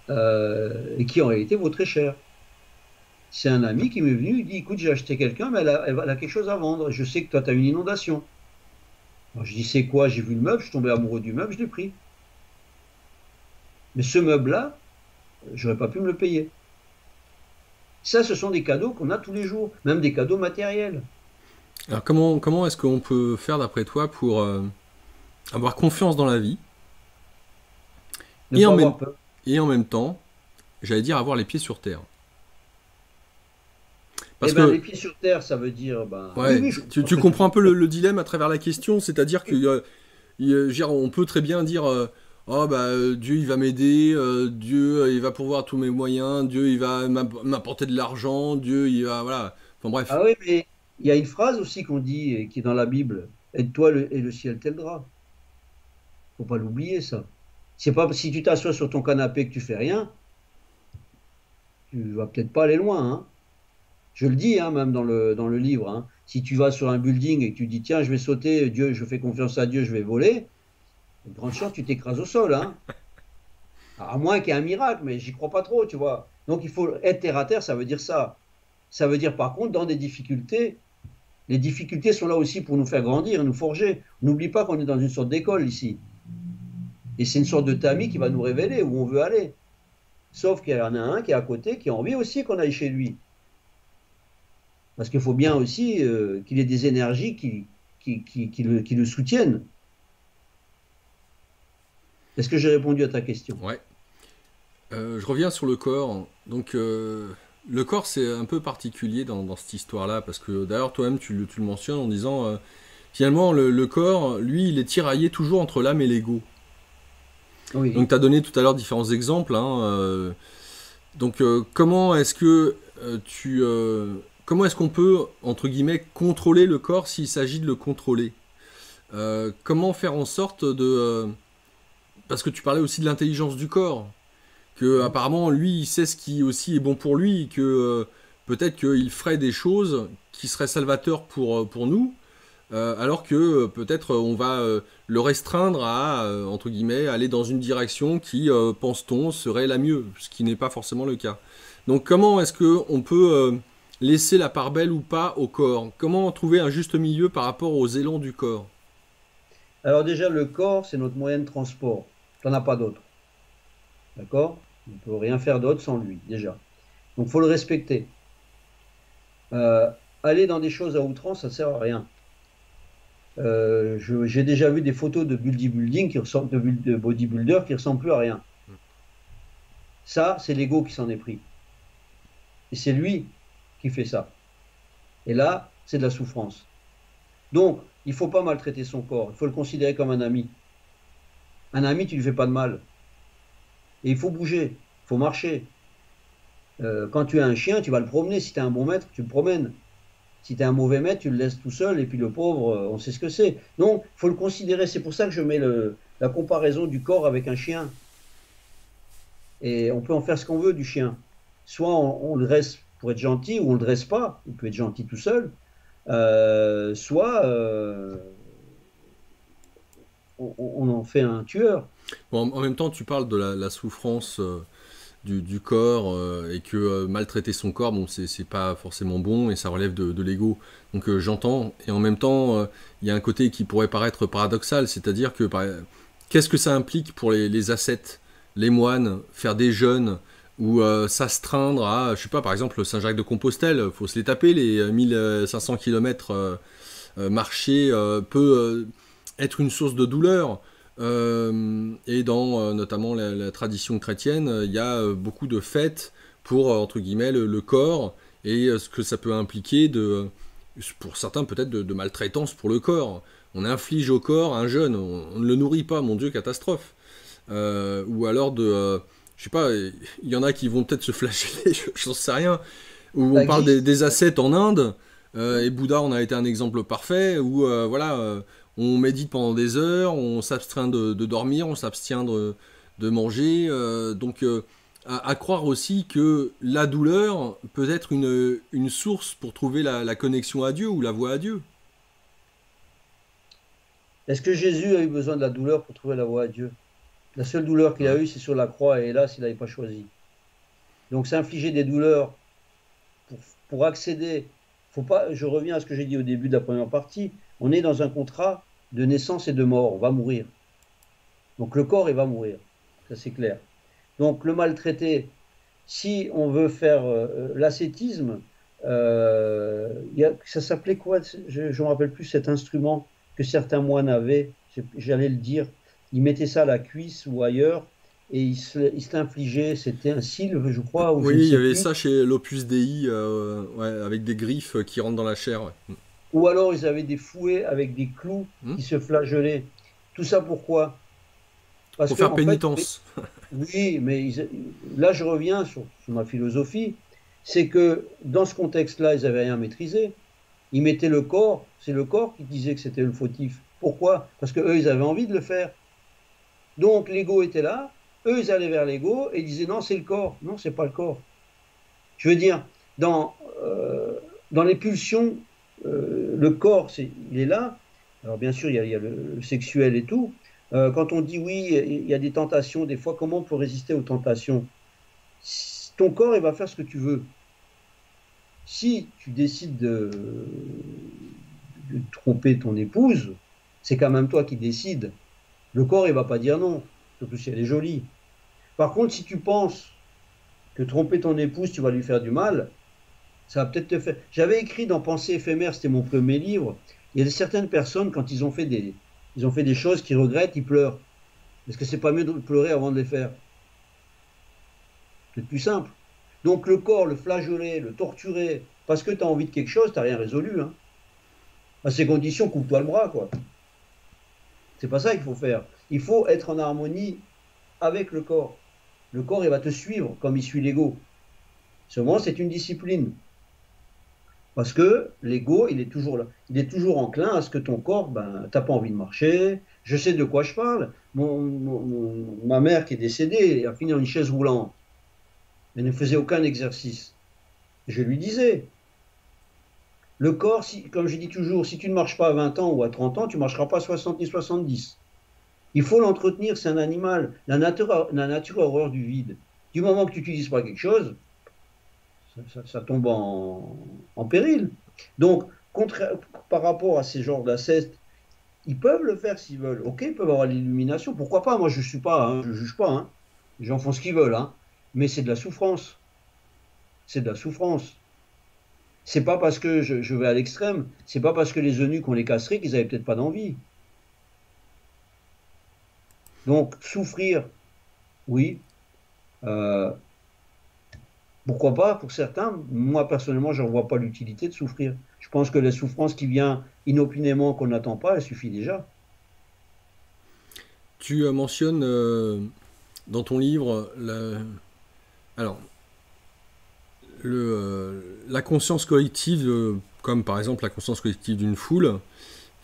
et qui en réalité vaut très cher. C'est un ami qui m'est venu, il dit, écoute, j'ai acheté quelqu'un, mais elle a quelque chose à vendre. Je sais que toi, tu as une inondation. Alors, je dis, c'est quoi? J'ai vu le meuble, je suis tombé amoureux du meuble, je l'ai pris. Mais ce meuble-là, j'aurais pas pu me le payer. Ça, ce sont des cadeaux qu'on a tous les jours, même des cadeaux matériels. Alors comment est-ce qu'on peut faire d'après toi pour avoir confiance dans la vie Ne et pas en même, avoir peur. et en même temps, j'allais dire avoir les pieds sur terre? Eh Parce bien, les que, pieds sur terre, ça veut dire, ben, oui, ouais, oui, je comprends tu ce que tu comprends veux un peu dire. le dilemme à travers la question, c'est-à-dire que je veux dire, on peut très bien dire oh bah Dieu il va m'aider, Dieu il va pourvoir tous mes moyens, Dieu il va m'apporter de l'argent, Dieu il va voilà. Enfin bref. Ah oui, mais il y a une phrase aussi qu'on dit, et qui est dans la Bible, aide-toi et le ciel t'aidera. Faut pas l'oublier, ça. C'est pas si tu t'assois sur ton canapé que tu fais rien, tu vas peut-être pas aller loin, hein. Je le dis, hein, même dans le livre, hein. Si tu vas sur un building et que tu dis, tiens, je vais sauter, Dieu, je fais confiance à Dieu, je vais voler, il y a de grandes chances que tu t'écrases au sol, hein. À moins qu'il y ait un miracle, mais j'y crois pas trop, tu vois. Donc il faut être terre à terre, ça veut dire ça. Ça veut dire par contre, dans des difficultés, les difficultés sont là aussi pour nous faire grandir, nous forger. N'oublie pas qu'on est dans une sorte d'école ici. Et c'est une sorte de tamis qui va nous révéler où on veut aller. Sauf qu'il y en a un qui est à côté, qui a envie aussi qu'on aille chez lui. Parce qu'il faut bien aussi qu'il ait des énergies qui le soutiennent. Est-ce que j'ai répondu à ta question? Ouais. Je reviens sur le corps. Donc le corps c'est un peu particulier dans cette histoire-là parce que d'ailleurs toi-même tu le mentionnes en disant finalement le corps lui il est tiraillé toujours entre l'âme et l'ego. Donc Oui. tu as donné tout à l'heure différents exemples. Hein, donc comment est-ce que comment est-ce qu'on peut entre guillemets contrôler le corps s'il s'agit de le contrôler? Comment faire en sorte parce que tu parlais aussi de l'intelligence du corps, que apparemment lui il sait ce qui aussi est bon pour lui, que peut-être qu'il ferait des choses qui seraient salvateurs pour nous, alors que peut-être on va le restreindre à, entre guillemets, aller dans une direction qui, pense-t-on, serait la mieux, ce qui n'est pas forcément le cas. Donc comment est-ce qu'on peut laisser la part belle ou pas au corps? Comment trouver un juste milieu par rapport aux élans du corps? Alors déjà, le corps, c'est notre moyen de transport. Tu n'en as pas d'autre. D'accord? On ne peut rien faire d'autre sans lui, déjà. Donc, il faut le respecter. Euh, Aller dans des choses à outrance, ça ne sert à rien. J'ai déjà vu des photos de bodybuilding qui ressemblent de bodybuilders qui ressemblent plus à rien. Ça, c'est l'ego qui s'en est pris. Et c'est lui qui fait ça. Et là, c'est de la souffrance. Donc, il ne faut pas maltraiter son corps. Il faut le considérer comme un ami. Un ami, tu ne lui fais pas de mal. Et il faut bouger, il faut marcher. Quand tu as un chien, tu vas le promener. Si tu es un bon maître, tu le promènes. Si tu es un mauvais maître, tu le laisses tout seul. Et puis le pauvre, on sait ce que c'est. Donc, il faut le considérer. C'est pour ça que je mets la comparaison du corps avec un chien. Et on peut en faire ce qu'on veut du chien. Soit on le dresse pour être gentil, ou on ne le dresse pas. Il peut être gentil tout seul. Soit on en fait un tueur. Bon, en même temps, tu parles de la souffrance du corps et que maltraiter son corps, bon, c'est pas forcément bon et ça relève de l'ego. Donc j'entends. Et en même temps, il y a un côté qui pourrait paraître paradoxal, c'est-à-dire que qu'est-ce que ça implique pour les ascètes, les moines, faire des jeûnes ou s'astreindre à, je sais pas, par exemple, Saint-Jacques-de-Compostelle, faut se les taper, les 1500 km marcher peut être une source de douleur. Et dans notamment la tradition chrétienne, il y a beaucoup de fêtes pour, entre guillemets, le corps et ce que ça peut impliquer pour certains peut-être de maltraitance pour le corps. On inflige au corps un jeûne, on ne le nourrit pas, mon Dieu, catastrophe. Ou alors je sais pas, il y en a qui vont peut-être se flageller, j'en sais rien. Où Ça on parle existe. des ascètes en Inde, et Bouddha en a été un exemple parfait, où voilà, on médite pendant des heures, on s'abstient de dormir, on s'abstient de manger. Donc à croire aussi que la douleur peut être une source pour trouver la connexion à Dieu ou la voie à Dieu. Est-ce que Jésus a eu besoin de la douleur pour trouver la voie à Dieu? La seule douleur qu'il a Ouais. eue, c'est sur la croix, et hélas, il n'avait pas choisi. Donc, s'infliger des douleurs pour, pour accéder, faut pas, je reviens à ce que j'ai dit au début de la première partie, on est dans un contrat de naissance et de mort, on va mourir. Donc, le corps, il va mourir, ça c'est clair. Donc, le maltraiter, si on veut faire l'ascétisme, ça s'appelait quoi? Je ne me rappelle plus cet instrument que certains moines avaient, j'allais le dire, ils mettaient ça à la cuisse ou ailleurs et ils se l'infligeaient, c'était un sylve, je crois, ou je Oui, ne il y sais avait plus. ça chez l'Opus Dei, ouais, avec des griffes qui rentrent dans la chair. Ouais. Ou alors ils avaient des fouets avec des clous Hmm. qui se flagellaient. Tout ça pourquoi? Parce Pour que faire en fait, pénitence. oui, mais là je reviens sur ma philosophie, c'est que dans ce contexte-là, ils n'avaient rien maîtrisé. Ils mettaient le corps, c'est le corps qui disait que c'était le fautif. Pourquoi? Parce que eux, ils avaient envie de le faire. Donc l'ego était là, eux, ils allaient vers l'ego et ils disaient non, c'est le corps. Non, c'est pas le corps. Je veux dire, dans, euh, dans les pulsions, le corps, il est là. Alors bien sûr, il y a le sexuel et tout. Quand on dit oui, il y a des tentations, des fois, comment on peut résister aux tentations? Ton corps, il va faire ce que tu veux. Si tu décides de tromper ton épouse, c'est quand même toi qui décides. Le corps, il va pas dire non, surtout si elle est jolie. Par contre, si tu penses que tromper ton épouse, tu vas lui faire du mal, ça va peut-être te faire. J'avais écrit dans Pensée éphémère, c'était mon premier livre. Il y a certaines personnes, quand ils ont fait des choses qu'ils regrettent, ils pleurent. Est-ce que c'est pas mieux de pleurer avant de les faire? C'est plus simple. Donc le corps, le flageoler, le torturer, parce que tu as envie de quelque chose, tu n'as rien résolu. Hein. À ces conditions, coupe-toi le bras, quoi. C'est pas ça qu'il faut faire. Il faut être en harmonie avec le corps. Le corps, il va te suivre comme il suit l'ego. Seulement, c'est une discipline. Parce que l'ego, il est toujours là. Il est toujours enclin à ce que ton corps, ben, t'as pas envie de marcher. Je sais de quoi je parle. Ma mère qui est décédée a fini dans une chaise roulante. Elle ne faisait aucun exercice. Je lui disais, le corps, si, comme je dis toujours, si tu ne marches pas à 20 ans ou à 30 ans, tu ne marcheras pas à 60 ni 70. Il faut l'entretenir, c'est un animal. La nature a horreur du vide. Du moment que tu n'utilises pas quelque chose, ça tombe en péril. Donc, par rapport à ces genres d'assets, ils peuvent le faire s'ils veulent. Ok, ils peuvent avoir l'illumination. Pourquoi pas? Moi, je suis pas, hein, je juge pas. Hein. Les gens font ce qu'ils veulent. Hein. Mais c'est de la souffrance. C'est de la souffrance. C'est pas parce que je vais à l'extrême. C'est pas parce que les eunuques, on les casserait qu'ils avaient peut-être pas d'envie. Donc, souffrir, oui. Euh, Pourquoi pas pour certains? Moi, personnellement, je ne vois pas l'utilité de souffrir. Je pense que la souffrance qui vient inopinément, qu'on n'attend pas, elle suffit déjà. Tu mentionnes dans ton livre alors, la conscience collective, comme par exemple la conscience collective d'une foule,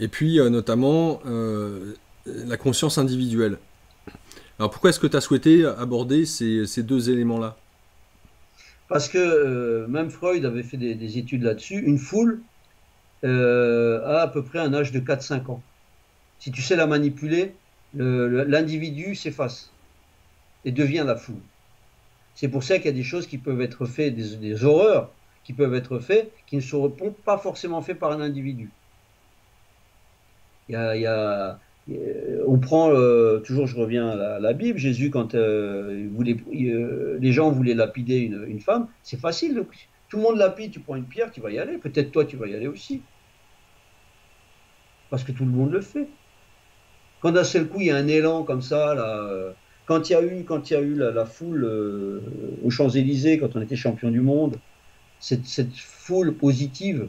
et puis notamment la conscience individuelle. Alors pourquoi est-ce que tu as souhaité aborder ces deux éléments-là? Parce que même Freud avait fait des études là-dessus. Une foule a à peu près un âge de 4-5 ans. Si tu sais la manipuler, l'individu s'efface et devient la foule. C'est pour ça qu'il y a des choses qui peuvent être faites, des horreurs qui peuvent être faites, qui ne seront pas forcément faites par un individu. Il y a, on prend, toujours je reviens à la Bible, Jésus quand les gens voulaient lapider une femme, c'est facile, tout le monde lapide, tu prends une pierre, tu vas y aller, peut-être toi tu vas y aller aussi, parce que tout le monde le fait. Quand d'un seul coup il y a un élan comme ça, là, quand il y a eu la foule aux Champs-Élysées, quand on était champion du monde, cette foule positive,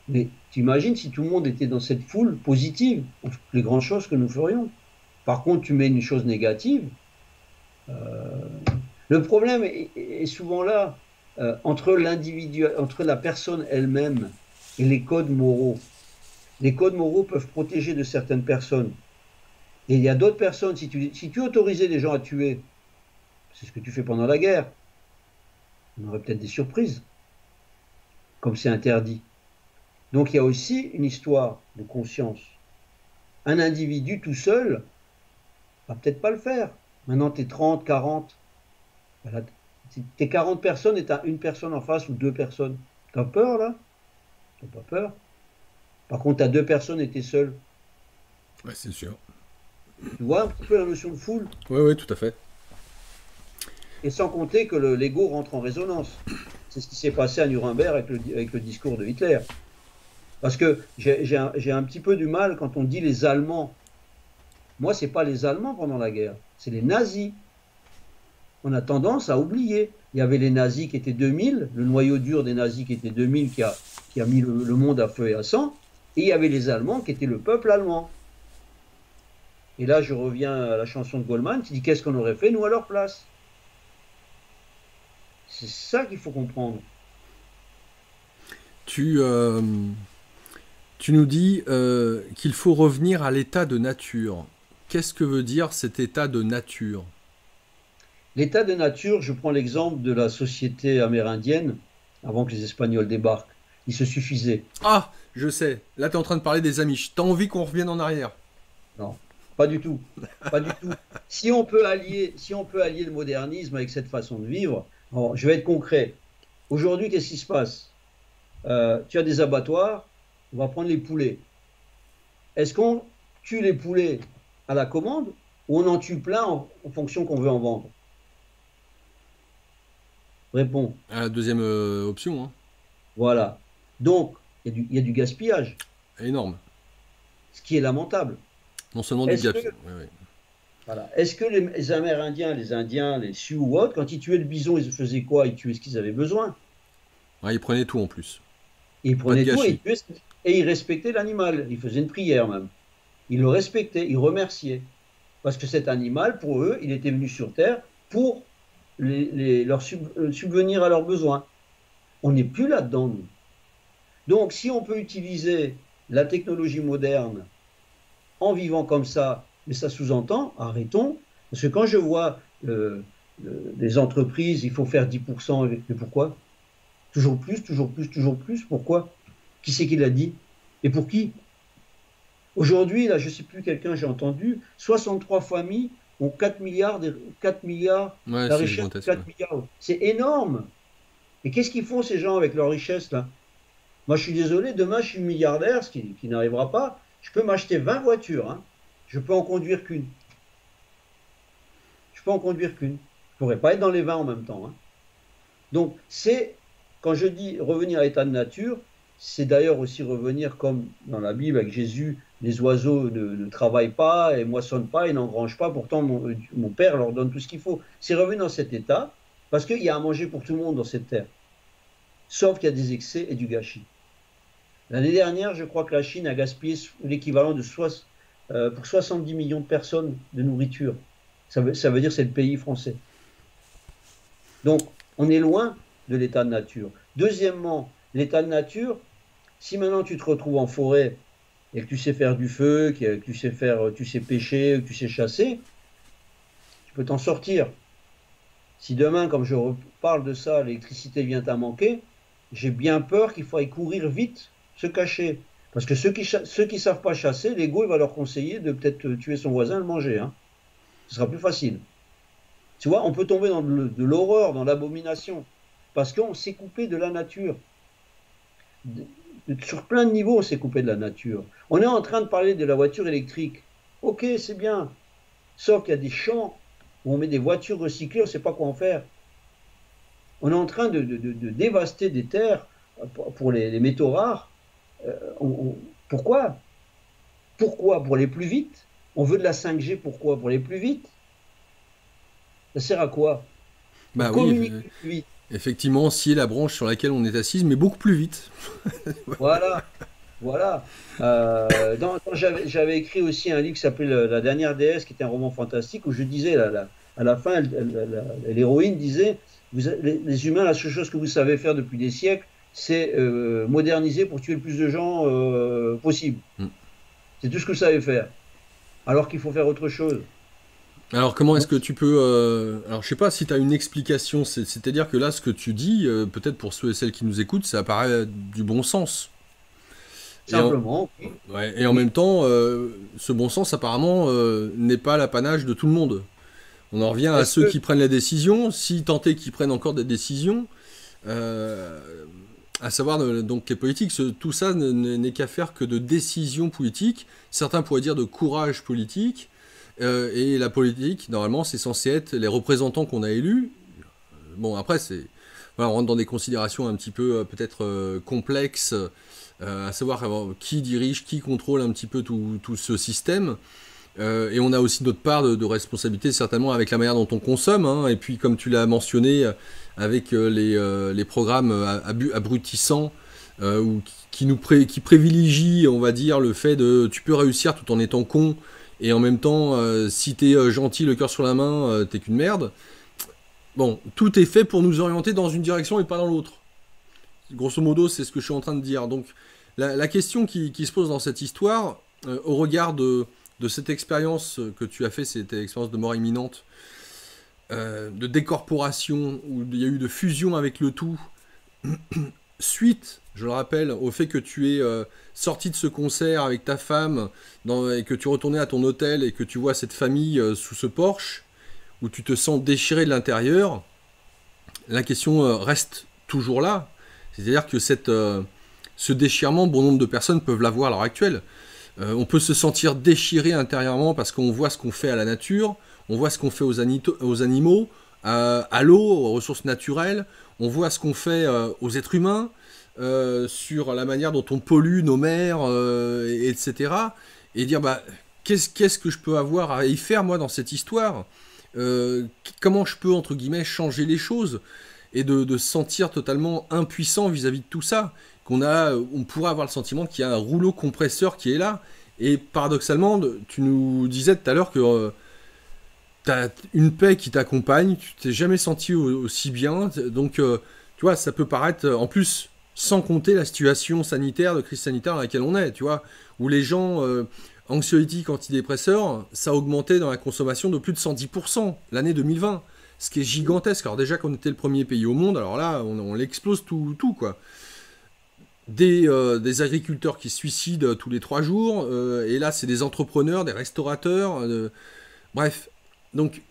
mais tu imagines si tout le monde était dans cette foule positive, les grandes choses que nous ferions. Par contre, tu mets une chose négative, euh, le problème est souvent là, entre l'individu, entre la personne elle-même et les codes moraux. Les codes moraux peuvent protéger de certaines personnes. Et il y a d'autres personnes, si tu autorisais les gens à tuer, c'est ce que tu fais pendant la guerre, on aurait peut-être des surprises, comme c'est interdit. Donc il y a aussi une histoire de conscience. Un individu tout seul va peut-être pas le faire. Maintenant, tu es 30, 40. Voilà, tu es 40 personnes et tu as une personne en face ou deux personnes. Tu as peur là? Tu n'as pas peur. Par contre, tu as deux personnes et tu es seul. Ouais, c'est sûr. Tu vois un petit peu la notion de foule? Oui, oui, tout à fait. Et sans compter que l'ego rentre en résonance. C'est ce qui s'est passé à Nuremberg avec le discours de Hitler. Parce que j'ai un petit peu du mal quand on dit les Allemands. Moi, ce n'est pas les Allemands pendant la guerre, c'est les nazis. On a tendance à oublier. Il y avait les nazis qui étaient 2000, le noyau dur des nazis qui était 2000, qui a mis le monde à feu et à sang, et il y avait les Allemands qui étaient le peuple allemand. Et là, je reviens à la chanson de Goldman qui dit qu'est-ce qu'on aurait fait, nous, à leur place? C'est ça qu'il faut comprendre. Tu, euh, Tu nous dis qu'il faut revenir à l'état de nature. Qu'est-ce que veut dire cet état de nature? L'état de nature, je prends l'exemple de la société amérindienne, avant que les Espagnols débarquent. Ils se suffisaient. Ah, je sais. Là, tu es en train de parler des Amish. T'as envie qu'on revienne en arrière? Non, pas du tout. Pas du tout. Si on peut allier le modernisme avec cette façon de vivre, bon, je vais être concret. Aujourd'hui, qu'est-ce qui se passe? Tu as des abattoirs, on va prendre les poulets. Est-ce qu'on tue les poulets à la commande ou on en tue plein en fonction qu'on veut en vendre? Réponds. À la deuxième option, hein. Voilà. Donc, il y a du gaspillage, Énorme. ce qui est lamentable. Non seulement du Est-ce que, gaspillage. Ouais, ouais. voilà, est-ce que les Amérindiens, les Indiens, les Sioux ou autres, quand ils tuaient le bison, ils faisaient quoi? Ils tuaient ce qu'ils avaient besoin. Ouais, ils prenaient tout en plus. Et ils Pas de prenaient tout gâchis. et ils respectaient l'animal. Ils faisaient une prière même. Ils le respectaient, ils remerciaient. Parce que cet animal, pour eux, il était venu sur Terre pour leur subvenir à leurs besoins. On n'est plus là-dedans, nous. Donc, si on peut utiliser la technologie moderne en vivant comme ça, mais ça sous-entend, arrêtons, parce que quand je vois les entreprises, il faut faire 10%, mais pourquoi? Toujours plus, toujours plus, toujours plus, pourquoi? Qui c'est qui l'a dit? Et pour qui? Aujourd'hui, là, je ne sais plus, quelqu'un, j'ai entendu, 63 familles ont 4 milliards, 4 milliards, Ouais, la c'est richesse de gigantesque. 4 milliards. C'est énorme. Et qu'est-ce qu'ils font ces gens avec leur richesse là? Moi, je suis désolé, demain, je suis milliardaire, ce qui n'arrivera pas. Je peux m'acheter 20 voitures, hein. Je peux en conduire qu'une. Je peux en conduire qu'une. Je pourrais pas être dans les 20 en même temps, hein. Donc, quand je dis revenir à l'état de nature, c'est d'ailleurs aussi revenir comme dans la Bible avec Jésus, les oiseaux ne travaillent pas et moissonnent pas et n'engrangent pas, pourtant mon Père leur donne tout ce qu'il faut. C'est revenir dans cet état parce qu'il y a à manger pour tout le monde dans cette terre, sauf qu'il y a des excès et du gâchis. L'année dernière, je crois que la Chine a gaspillé l'équivalent pour 70 millions de personnes de nourriture. Ça veut dire que c'est le pays français. Donc, on est loin de l'état de nature. Deuxièmement, l'état de nature, si maintenant tu te retrouves en forêt et que tu sais faire du feu, que tu sais pêcher, que tu sais chasser, tu peux t'en sortir. Si demain, comme je parle de ça, l'électricité vient à manquer, j'ai bien peur qu'il faille courir vite, se cacher. Parce que ceux qui savent pas chasser, l'ego, il va leur conseiller de peut-être tuer son voisin et le manger, hein. Ce sera plus facile. Tu vois, on peut tomber dans de l'horreur, dans l'abomination, parce qu'on s'est coupé de la nature. Sur plein de niveaux, on s'est coupé de la nature. On est en train de parler de la voiture électrique. Ok, c'est bien. Sauf qu'il y a des champs où on met des voitures recyclées, on ne sait pas quoi en faire. On est en train de dévaster des terres pour les métaux rares. Pourquoi? Pourquoi? Pour aller plus vite? On veut de la 5G, pourquoi? Pour aller plus vite? Ça sert à quoi? Bah Pour oui, communiquer plus vite. effectivement, scier la branche sur laquelle on est assise, mais beaucoup plus vite. Voilà, voilà. J'avais écrit aussi un livre qui s'appelait La dernière déesse, qui était un roman fantastique, où je disais, à la fin, l'héroïne disait, les humains, la seule chose que vous savez faire depuis des siècles, c'est moderniser pour tuer le plus de gens possible. Mm. C'est tout ce que vous savez faire. Alors qu'il faut faire autre chose. Alors comment est-ce Donc, que tu peux... Alors je sais pas si tu as une explication, c'est-à-dire que là ce que tu dis, peut-être pour ceux et celles qui nous écoutent, ça apparaît du bon sens. Et en, simplement, oui. ouais, et en Oui. même temps, ce bon sens apparemment n'est pas l'apanage de tout le monde. On en revient à Est-ce ceux que qui prennent les décisions, si tant est qu'ils prennent encore des décisions, euh, à savoir donc les politiques, tout ça n'est qu'à faire que de décisions politiques, certains pourraient dire de courage politique, et la politique, normalement, c'est censé être les représentants qu'on a élus. Bon, après, voilà, on rentre dans des considérations un petit peu peut-être complexes, à savoir qui dirige, qui contrôle un petit peu tout ce système. Et on a aussi notre part de responsabilité certainement avec la manière dont on consomme, hein. Et puis comme tu l'as mentionné, avec les programmes abrutissants, ou qui privilégient, on va dire, le fait de tu peux réussir tout en étant con, et en même temps, si t'es gentil, le cœur sur la main, t'es qu'une merde. Bon, tout est fait pour nous orienter dans une direction et pas dans l'autre. Grosso modo, c'est ce que je suis en train de dire. Donc, la question qui se pose dans cette histoire, au regard de cette expérience que tu as fait, cette expérience de mort imminente, de décorporation, où il y a eu de fusion avec le tout, suite, je le rappelle, au fait que tu es sorti de ce concert avec ta femme, et que tu retournais à ton hôtel et que tu vois cette famille sous ce porche, où tu te sens déchiré de l'intérieur, la question reste toujours là. C'est-à-dire que ce déchirement, bon nombre de personnes peuvent l'avoir à l'heure actuelle. On peut se sentir déchiré intérieurement parce qu'on voit ce qu'on fait à la nature, on voit ce qu'on fait aux animaux, à l'eau, aux ressources naturelles, on voit ce qu'on fait aux êtres humains, sur la manière dont on pollue nos mers, etc. Et dire, bah, qu'est-ce que je peux avoir à y faire, moi, dans cette histoire? Comment je peux, entre guillemets, changer les choses? Et de se sentir totalement impuissant vis-à-vis de tout ça. On pourrait avoir le sentiment qu'il y a un rouleau compresseur qui est là. Et paradoxalement, tu nous disais tout à l'heure que tu as une paix qui t'accompagne, tu t'es jamais senti aussi bien. Donc, tu vois, ça peut paraître, en plus, Sans compter la situation sanitaire, de crise sanitaire dans laquelle on est, tu vois, où les gens anxiolytiques, antidépresseurs, ça a augmenté dans la consommation de plus de 110% l'année 2020, ce qui est gigantesque. Alors déjà qu'on était le premier pays au monde, alors là, on l'explose tout, quoi. Des agriculteurs qui se suicident tous les 3 jours, et là, c'est des entrepreneurs, des restaurateurs, bref. Donc,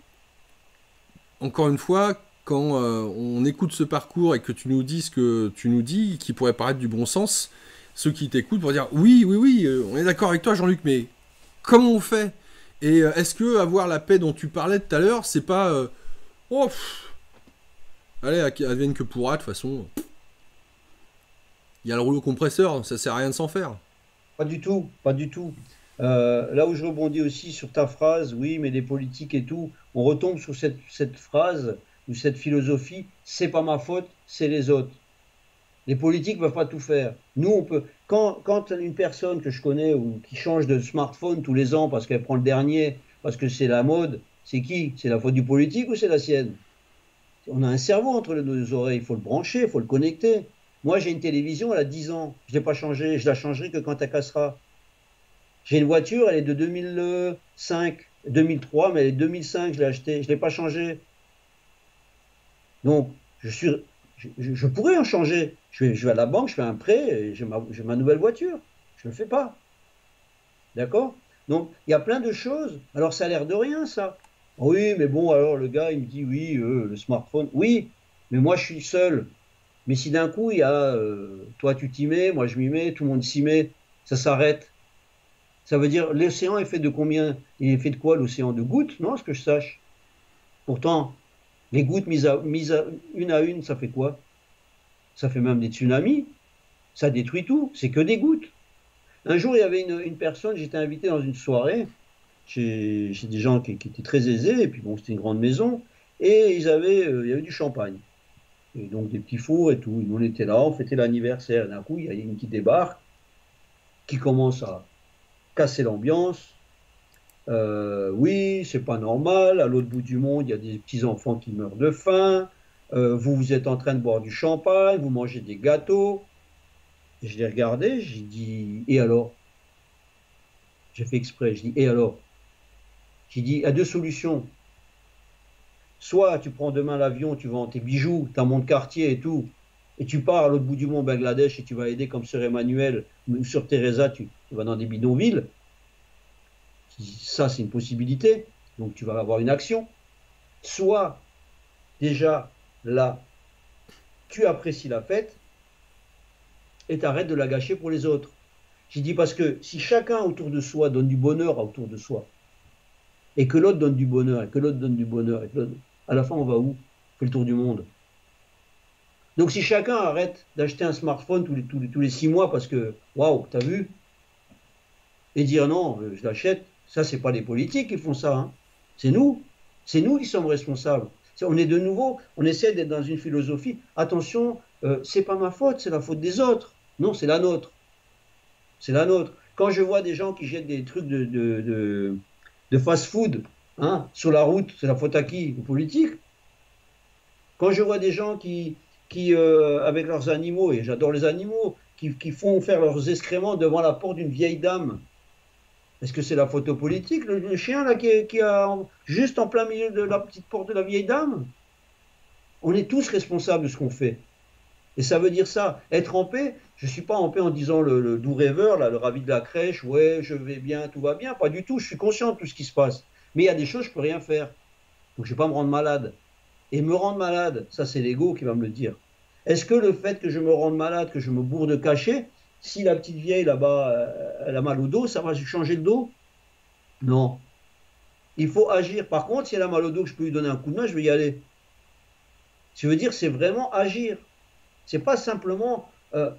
encore une fois, quand on écoute ce parcours et que tu nous dis ce que tu nous dis, qui pourrait paraître du bon sens, ceux qui t'écoutent vont dire oui, on est d'accord avec toi, Jean-Luc, mais comment on fait? Et est-ce que avoir la paix dont tu parlais tout à l'heure, c'est pas allez, advienne que pourra, de toute façon. Il y a le rouleau compresseur, ça sert à rien de s'en faire. Pas du tout, pas du tout. Là où je rebondis aussi sur ta phrase, oui, mais les politiques et tout, on retombe sur cette phrase ou cette philosophie, c'est pas ma faute, c'est les autres. Les politiques ne peuvent pas tout faire. Nous, on peut. Quand une personne que je connais ou qui change de smartphone tous les ans parce qu'elle prend le dernier, parce que c'est la mode, c'est qui? C'est la faute du politique ou c'est la sienne? On a un cerveau entre les deux oreilles, il faut le brancher, il faut le connecter. Moi, j'ai une télévision, elle a 10 ans, je ne l'ai pas changée, je la changerai que quand elle cassera. J'ai une voiture, elle est de 2005, 2003, mais elle est 2005, je l'ai achetée, je ne l'ai pas changée. Donc, je pourrais en changer. Je vais à la banque, je fais un prêt, et j'ai ma nouvelle voiture. Je ne le fais pas. D'accord? Donc, il y a plein de choses. Alors, ça a l'air de rien, ça. Oui, mais bon, alors le gars, il me dit, oui, le smartphone. Oui, mais moi, je suis seul. Mais si d'un coup, il y a, toi, tu t'y mets, moi, je m'y mets, tout le monde s'y met, ça s'arrête. Ça veut dire, l'océan est fait de combien? Il est fait de quoi, l'océan? De gouttes? Non, ce que je sache. Pourtant, les gouttes mises une à une, ça fait quoi? Ça fait même des tsunamis. Ça détruit tout. C'est que des gouttes. Un jour, il y avait une personne, j'étais invité dans une soirée chez des gens qui étaient très aisés, et puis bon, c'était une grande maison, et il y avait du champagne. Et donc des petits fours et tout. Et nous, on était là, on fêtait l'anniversaire. D'un coup, il y a une qui débarque, qui commence à casser l'ambiance. Oui, c'est pas normal. À l'autre bout du monde, il y a des petits enfants qui meurent de faim. Vous êtes en train de boire du champagne, vous mangez des gâteaux. Et je l'ai regardé, j'ai dit, et alors? J'ai fait exprès, je dis, et alors? J'ai dit, il y a deux solutions. Soit tu prends demain l'avion, tu vends tes bijoux, ta montre Cartier et tout, et tu pars à l'autre bout du monde, Bangladesh, et tu vas aider comme Sœur Emmanuel ou Sœur Teresa, tu vas dans des bidonvilles. Ça, c'est une possibilité. Donc tu vas avoir une action. Soit, déjà, là, tu apprécies la fête et tu arrêtes de la gâcher pour les autres. J'ai dit parce que si chacun autour de soi donne du bonheur autour de soi, et que l'autre donne du bonheur, et que l'autre donne du bonheur, et que l'autre, à la fin, on va où? On fait le tour du monde. Donc si chacun arrête d'acheter un smartphone tous les 6 mois parce que, waouh, t'as vu? Et dire non, je l'achète, ça, c'est pas les politiques qui font ça. Hein. C'est nous. C'est nous qui sommes responsables. On est de nouveau, on essaie d'être dans une philosophie. Attention, c'est pas ma faute, c'est la faute des autres. Non, c'est la nôtre. C'est la nôtre. Quand je vois des gens qui jettent des trucs de fast-food hein, sur la route, c'est la faute à qui? Aux politiques. Quand je vois des gens qui avec leurs animaux, et j'adore les animaux, qui font faire leurs excréments devant la porte d'une vieille dame, est-ce que c'est la photo politique, le chien là qui a juste en plein milieu de la petite porte de la vieille dame? On est tous responsables de ce qu'on fait. Et ça veut dire ça, être en paix. Je ne suis pas en paix en disant le doux rêveur, là, le ravi de la crèche, ouais, je vais bien, tout va bien. Pas du tout, je suis conscient de tout ce qui se passe. Mais il y a des choses, je ne peux rien faire. Donc je ne vais pas me rendre malade. Et me rendre malade, ça c'est l'ego qui va me le dire. Est-ce que le fait que je me rende malade, que je me bourre de cachet, si la petite vieille là-bas, elle a mal au dos, ça va changer le dos? Non. Il faut agir. Par contre, si elle a mal au dos, que je peux lui donner un coup de main, je vais y aller. Je veux dire, c'est vraiment agir. C'est pas simplement.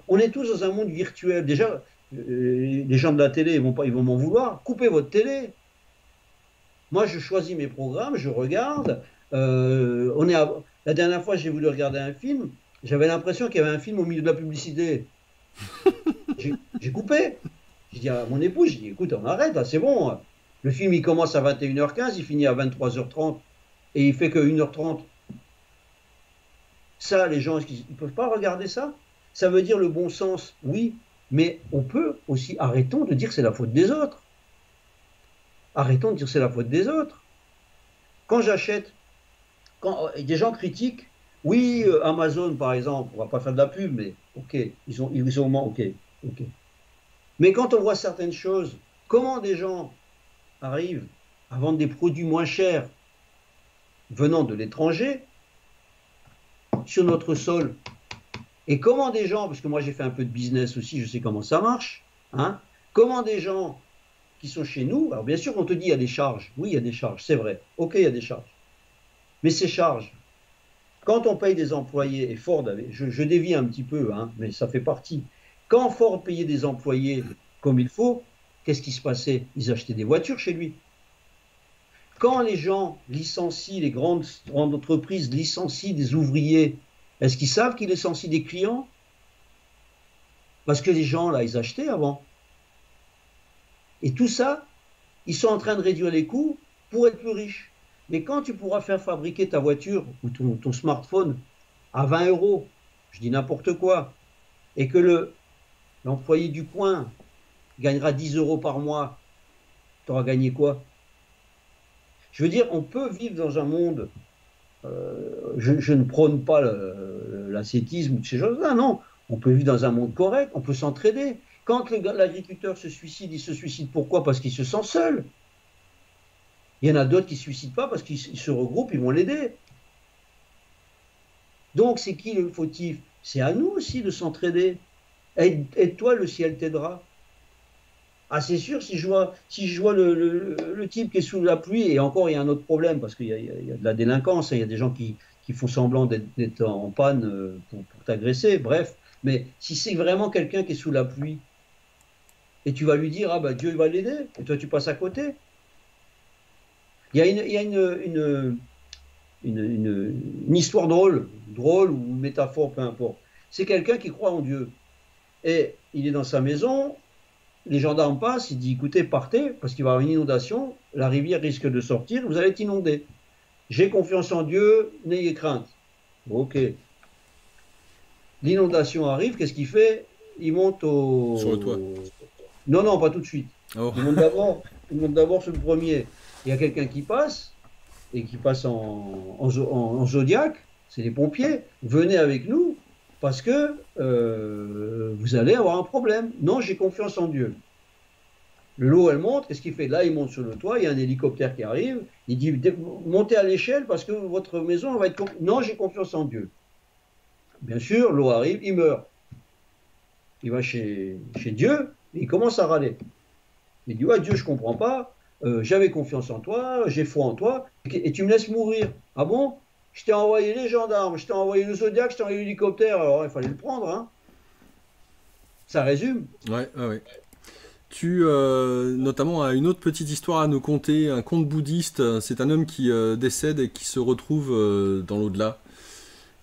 On est tous dans un monde virtuel. Déjà, les gens de la télé, ils vont m'en vouloir. Coupez votre télé. Moi, je choisis mes programmes, je regarde. La dernière fois, j'ai voulu regarder un film. J'avais l'impression qu'il y avait un film au milieu de la publicité. J'ai coupé. J'ai dit à mon épouse, j'ai dit, écoute, on arrête, là, c'est bon. Le film, il commence à 21h15, il finit à 23h30. Et il fait que 1h30. Ça, les gens, ils ne peuvent pas regarder ça. Ça veut dire le bon sens, oui, mais on peut aussi, arrêtons de dire que c'est la faute des autres. Arrêtons de dire que c'est la faute des autres. Quand j'achète, quand des gens critiquent, oui, Amazon par exemple, on va pas faire de la pub, mais ok, ok, ok. Mais quand on voit certaines choses, comment des gens arrivent à vendre des produits moins chers venant de l'étranger sur notre sol, et comment des gens, parce que moi j'ai fait un peu de business aussi, je sais comment ça marche, hein, comment des gens qui sont chez nous, alors bien sûr on te dit il y a des charges, oui il y a des charges, c'est vrai, ok il y a des charges, mais ces charges, quand on paye des employés, et Ford, je dévie un petit peu, hein, mais ça fait partie, quand Ford payait des employés comme il faut, qu'est-ce qui se passait? Ils achetaient des voitures chez lui. Quand les gens licencient, les grandes entreprises licencient des ouvriers, est-ce qu'ils savent qu'ils licencient des clients? Parce que les gens, là, ils achetaient avant. Et tout ça, ils sont en train de réduire les coûts pour être plus riches. Mais quand tu pourras faire fabriquer ta voiture ou ton smartphone à 20 euros, je dis n'importe quoi, et que l'employé du coin gagnera 10 euros par mois, tu auras gagné quoi? Je veux dire, on peut vivre dans un monde, je ne prône pas l'ascétisme ou ces choses-là, non. On peut vivre dans un monde correct, on peut s'entraider. Quand l'agriculteur se suicide, il se suicide pourquoi? Parce qu'il se sent seul. Il y en a d'autres qui ne se suicident pas parce qu'ils se regroupent, ils vont l'aider. Donc, c'est qui le fautif? C'est à nous aussi de s'entraider. Aide-toi, le ciel t'aidera. Ah, c'est sûr, si je vois le type qui est sous la pluie, et encore, il y a un autre problème, parce qu'il y a de la délinquance, hein, il y a des gens qui font semblant d'être en panne pour t'agresser, bref. Mais si c'est vraiment quelqu'un qui est sous la pluie, et tu vas lui dire, ah ben Dieu il va l'aider, et toi tu passes à côté. Il y a une histoire drôle ou une métaphore, peu importe. C'est quelqu'un qui croit en Dieu. Et il est dans sa maison, les gendarmes passent, il dit écoutez, partez, parce qu'il va y avoir une inondation, la rivière risque de sortir, vous allez être inondé. J'ai confiance en Dieu, n'ayez crainte. Ok. L'inondation arrive, qu'est-ce qu'il fait? Il monte Sur le toit. Non, non, pas tout de suite. Oh. Il monte d'abord sur le premier. Il y a quelqu'un qui passe, et qui passe en Zodiac, c'est les pompiers. Venez avec nous, parce que vous allez avoir un problème. Non, j'ai confiance en Dieu. L'eau, elle monte, qu'est-ce qu'il fait? Là, il monte sur le toit, il y a un hélicoptère qui arrive, il dit montez à l'échelle parce que votre maison va être. Non, j'ai confiance en Dieu. Bien sûr, l'eau arrive, il meurt. Il va chez Dieu, et il commence à râler. Il dit ouais, Dieu, je comprends pas, j'avais confiance en toi, j'ai foi en toi, et tu me laisses mourir. Ah bon? Je t'ai envoyé les gendarmes, je t'ai envoyé le Zodiac, je t'ai envoyé l'hélicoptère, alors il fallait le prendre, hein. Ça résume. Ouais, ouais, ouais. Tu, notamment, as une autre petite histoire à nous conter, un conte bouddhiste. C'est un homme qui décède et qui se retrouve dans l'au-delà.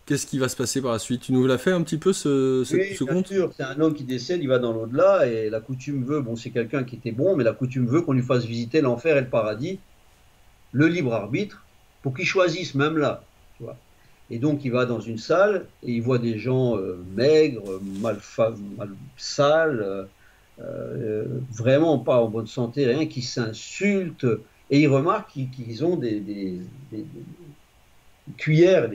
Qu'est-ce qui va se passer par la suite? Tu nous l'as fait un petit peu Oui, ce bien conte? sûr, c'est un homme qui décède, il va dans l'au-delà, et la coutume veut, bon, c'est quelqu'un qui était bon, mais la coutume veut qu'on lui fasse visiter l'enfer et le paradis, le libre arbitre, pour qu'il choisisse même là. Tu vois. Et donc il va dans une salle et il voit des gens maigres, mal sales, vraiment pas en bonne santé, rien, qui s'insultent. Et il remarque qu'ils ont des cuillères,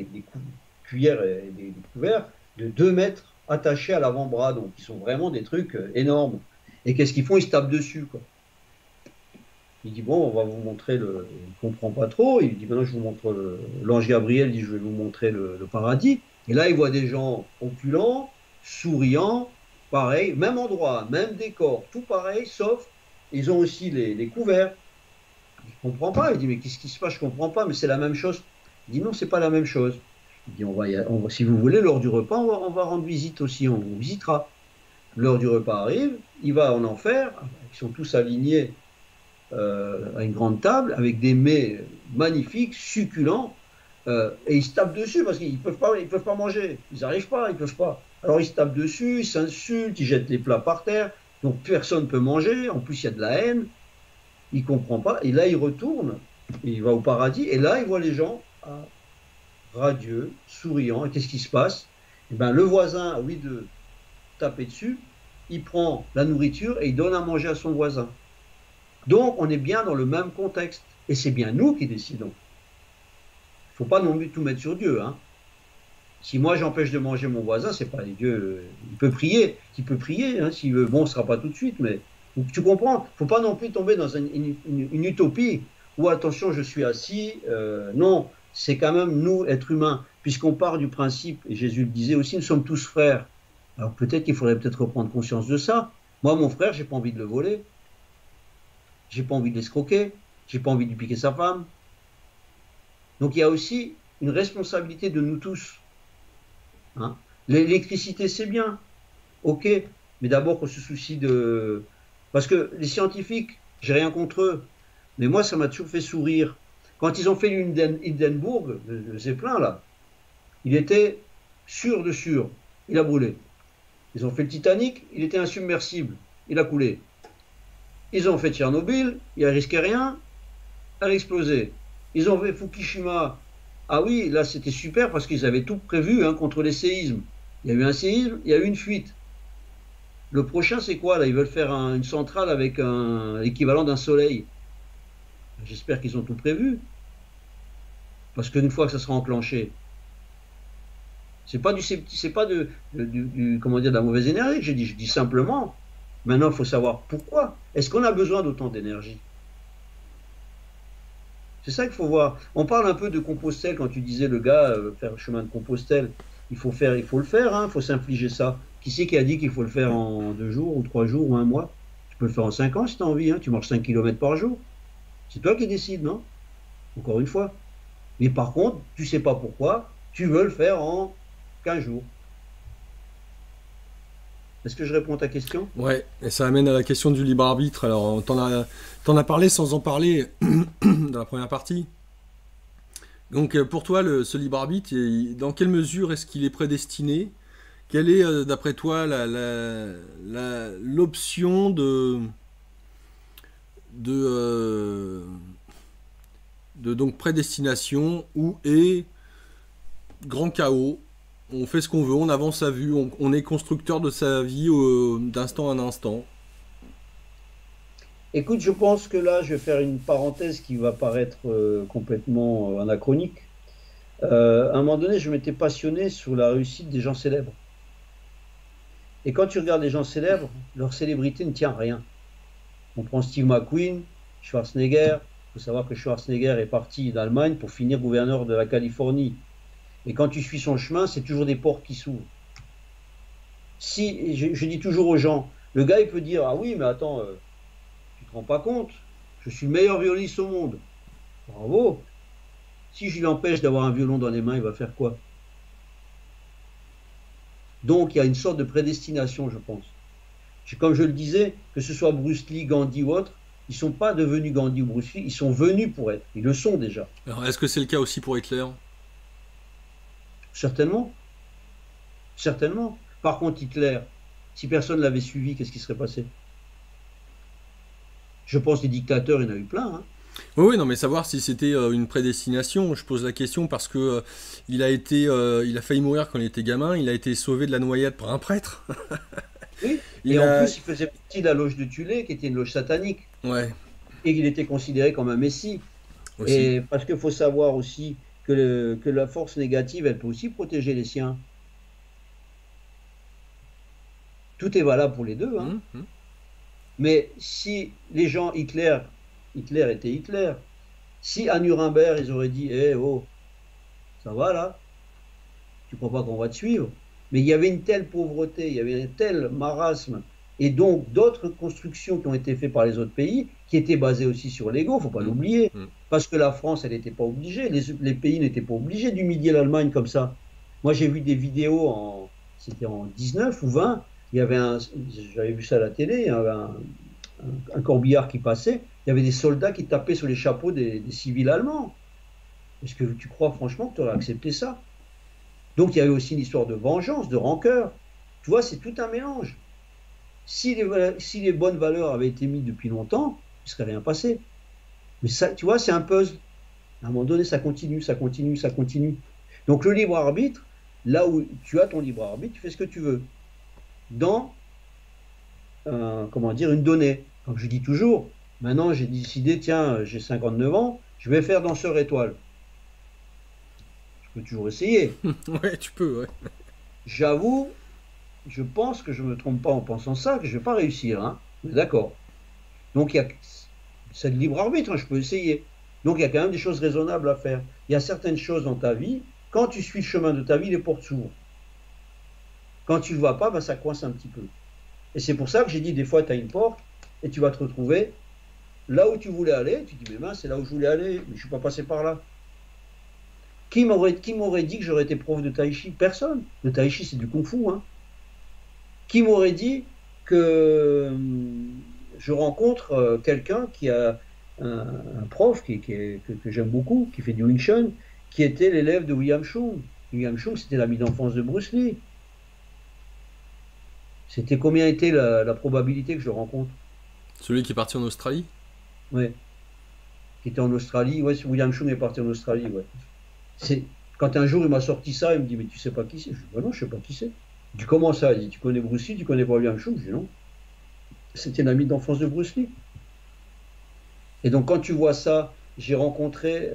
cuillères et des couverts de 2 mètres attachés à l'avant-bras, donc ils sont vraiment des trucs énormes. Et qu'est-ce qu'ils font? Ils se tapent dessus, quoi. Il dit, bon, on va vous montrer le. Il ne comprend pas trop. Il dit, maintenant, je vous montre. L'ange Gabriel dit, je vais vous montrer le paradis. Et là, il voit des gens opulents, souriants, pareil, même endroit, même décor, tout pareil, sauf, ils ont aussi les couverts. Il ne comprend pas. Il dit, mais qu'est-ce qui se passe? Je ne comprends pas, mais c'est la même chose. Il dit, non, c'est pas la même chose. Il dit, si vous voulez, lors du repas, on va rendre visite aussi, on visitera. L'heure du repas arrive, il va en enfer, ils sont tous alignés à une grande table avec des mets magnifiques, succulents, et ils se tapent dessus parce qu'ils peuvent pas manger. Ils n'arrivent pas, ils peuvent pas. Alors ils se tapent dessus, ils s'insultent, ils jettent les plats par terre, donc personne ne peut manger. En plus, il y a de la haine. Il comprend pas. Et là, il retourne, il va au paradis, et là, il voit les gens radieux, souriants. Et qu'est-ce qui se passe? Eh ben, le voisin, oui, taper dessus, il prend la nourriture et il donne à manger à son voisin. Donc, on est bien dans le même contexte. Et c'est bien nous qui décidons. Il ne faut pas non plus tout mettre sur Dieu. Hein. Si moi j'empêche de manger mon voisin, c'est pas Dieu. Il peut prier, hein, s'il veut. Bon, ce ne sera pas tout de suite, mais tu comprends. Il ne faut pas non plus tomber dans une utopie où attention, je suis assis. Non, c'est quand même nous, êtres humains, puisqu'on part du principe, et Jésus le disait aussi, nous sommes tous frères. Alors peut-être qu'il faudrait peut-être reprendre conscience de ça. Moi, mon frère, j'ai pas envie de le voler. J'ai pas envie de l'escroquer. J'ai pas envie de lui piquer sa femme. Donc il y a aussi une responsabilité de nous tous. Hein. L'électricité, c'est bien. Ok. Mais d'abord qu'on se soucie de... Parce que les scientifiques, j'ai rien contre eux. Mais moi, ça m'a toujours fait sourire. Quand ils ont fait l'Hindenburg, le Zeppelin, là, il était sûr de sûr. Il a brûlé. Ils ont fait le Titanic, il était insubmersible. Il a coulé. Ils ont fait Tchernobyl, il ne risquait rien, elle a explosé. Ils ont fait Fukushima. Ah oui, là c'était super parce qu'ils avaient tout prévu hein, contre les séismes. Il y a eu un séisme, il y a eu une fuite. Le prochain c'est quoi là? Ils veulent faire une centrale avec l'équivalent d'un soleil. J'espère qu'ils ont tout prévu. Parce qu'une fois que ça sera enclenché, c'est pas comment dire, de la mauvaise énergie que j'ai dit. Je dis simplement, maintenant il faut savoir pourquoi. Est-ce qu'on a besoin d'autant d'énergie? C'est ça qu'il faut voir. On parle un peu de Compostelle quand tu disais le gars faire le chemin de Compostelle. Il faut le faire, hein, il faut s'infliger ça. Qui c'est qui a dit qu'il faut le faire en 2 jours ou 3 jours ou 1 mois? Tu peux le faire en 5 ans si tu as envie. Hein. Tu marches 5 km par jour. C'est toi qui décides, non? Encore une fois. Mais par contre, tu sais pas pourquoi, tu veux le faire en 15 jours. Est-ce que je réponds à ta question? Ouais, et ça amène à la question du libre arbitre. Alors, t'en as parlé sans en parler dans la première partie. Donc, pour toi, ce libre arbitre, dans quelle mesure est-ce qu'il est prédestiné? Quelle est, d'après toi, l'option de donc prédestination où est grand chaos? On fait ce qu'on veut, on avance à vue, on est constructeur de sa vie d'instant en instant. Écoute, je pense que là, je vais faire une parenthèse qui va paraître complètement anachronique. À un moment donné, je m'étais passionné sur la réussite des gens célèbres. Et quand tu regardes les gens célèbres, leur célébrité ne tient à rien. On prend Steve McQueen, Schwarzenegger. Il faut savoir que Schwarzenegger est parti d'Allemagne pour finir gouverneur de la Californie. Et quand tu suis son chemin, c'est toujours des portes qui s'ouvrent. Si, je dis toujours aux gens, le gars il peut dire, ah oui, mais attends, tu te rends pas compte, je suis le meilleur violoniste au monde. Bravo. Si je l'empêche d'avoir un violon dans les mains, il va faire quoi? Donc il y a une sorte de prédestination, je pense. Comme je le disais, que ce soit Bruce Lee, Gandhi ou autre, ils ne sont pas devenus Gandhi ou Bruce Lee, ils sont venus pour être. Ils le sont déjà. Alors, est-ce que c'est le cas aussi pour Hitler? Certainement. Certainement. Par contre, Hitler, si personne ne l'avait suivi, qu'est-ce qui serait passé? Je pense que les dictateurs, il y en a eu plein. Hein. Oui, non, mais savoir si c'était une prédestination, je pose la question parce que il a failli mourir quand il était gamin, il a été sauvé de la noyade par un prêtre. Oui, et en plus, il faisait partie de la loge de Thulé, qui était une loge satanique. Ouais. Et qu'il était considéré comme un messie. Aussi. Et parce qu'il faut savoir aussi que la force négative, elle peut aussi protéger les siens. Tout est valable pour les deux. Hein. Mais si les gens, Hitler était Hitler, si à Nuremberg, ils auraient dit, oh, ça va là, tu crois pas qu'on va te suivre? Mais il y avait une telle pauvreté, il y avait un tel marasme, et donc d'autres constructions qui ont été faites par les autres pays, qui étaient basées aussi sur l'ego, il ne faut pas l'oublier, parce que la France, elle n'était pas obligée, les pays n'étaient pas obligés d'humilier l'Allemagne comme ça. Moi, j'ai vu des vidéos, c'était en 19 ou 20, j'avais vu ça à la télé, il y avait un corbillard qui passait, il y avait des soldats qui tapaient sur les chapeaux des civils allemands. Est-ce que tu crois franchement que tu aurais accepté ça? Donc il y avait aussi une histoire de vengeance, de rancœur. Tu vois, c'est tout un mélange. Si les bonnes valeurs avaient été mises depuis longtemps, il ne serait rien passé. Mais ça, tu vois, c'est un puzzle. À un moment donné, ça continue, ça continue, ça continue. Donc le libre arbitre, là où tu as ton libre arbitre, tu fais ce que tu veux. dans comment dire, une donnée. Comme je dis toujours, maintenant j'ai décidé, tiens, j'ai 59 ans, je vais faire danseur étoile. Je peux toujours essayer. Ouais, tu peux, ouais. J'avoue, je pense que je ne me trompe pas en pensant ça, que je ne vais pas réussir. Hein. D'accord. Donc, c'est le libre arbitre, hein, je peux essayer. Donc, il y a quand même des choses raisonnables à faire. Il y a certaines choses dans ta vie, quand tu suis le chemin de ta vie, les portes s'ouvrent. Quand tu ne le vois pas, ben, ça coince un petit peu. Et c'est pour ça que j'ai dit, des fois, tu as une porte et tu vas te retrouver là où tu voulais aller. Tu dis, mais mince, c'est là où je voulais aller, mais je ne suis pas passé par là. Qui m'aurait dit que j'aurais été prof de tai chi? Personne. Le tai chi, c'est du kung fu. Hein. Qui m'aurait dit que je rencontre quelqu'un qui a un prof que j'aime beaucoup, qui fait du Wing Chun, qui était l'élève de William Chung. William Chung, c'était l'ami d'enfance de Bruce Lee. C'était combien était la probabilité que je le rencontre? Celui qui est parti en Australie? Ouais. Qui était en Australie. Ouais, William Chung est parti en Australie. Ouais. Quand un jour il m'a sorti ça, il me dit, mais tu sais pas qui c'est? Je dis, bah non, je sais pas qui c'est. Il dit, comment ça? Il dit, tu connais Bruce Lee, tu connais pas William Chung? Je dis, non. C'était l'ami d'enfance de Bruce Lee. Et donc quand tu vois ça, j'ai rencontré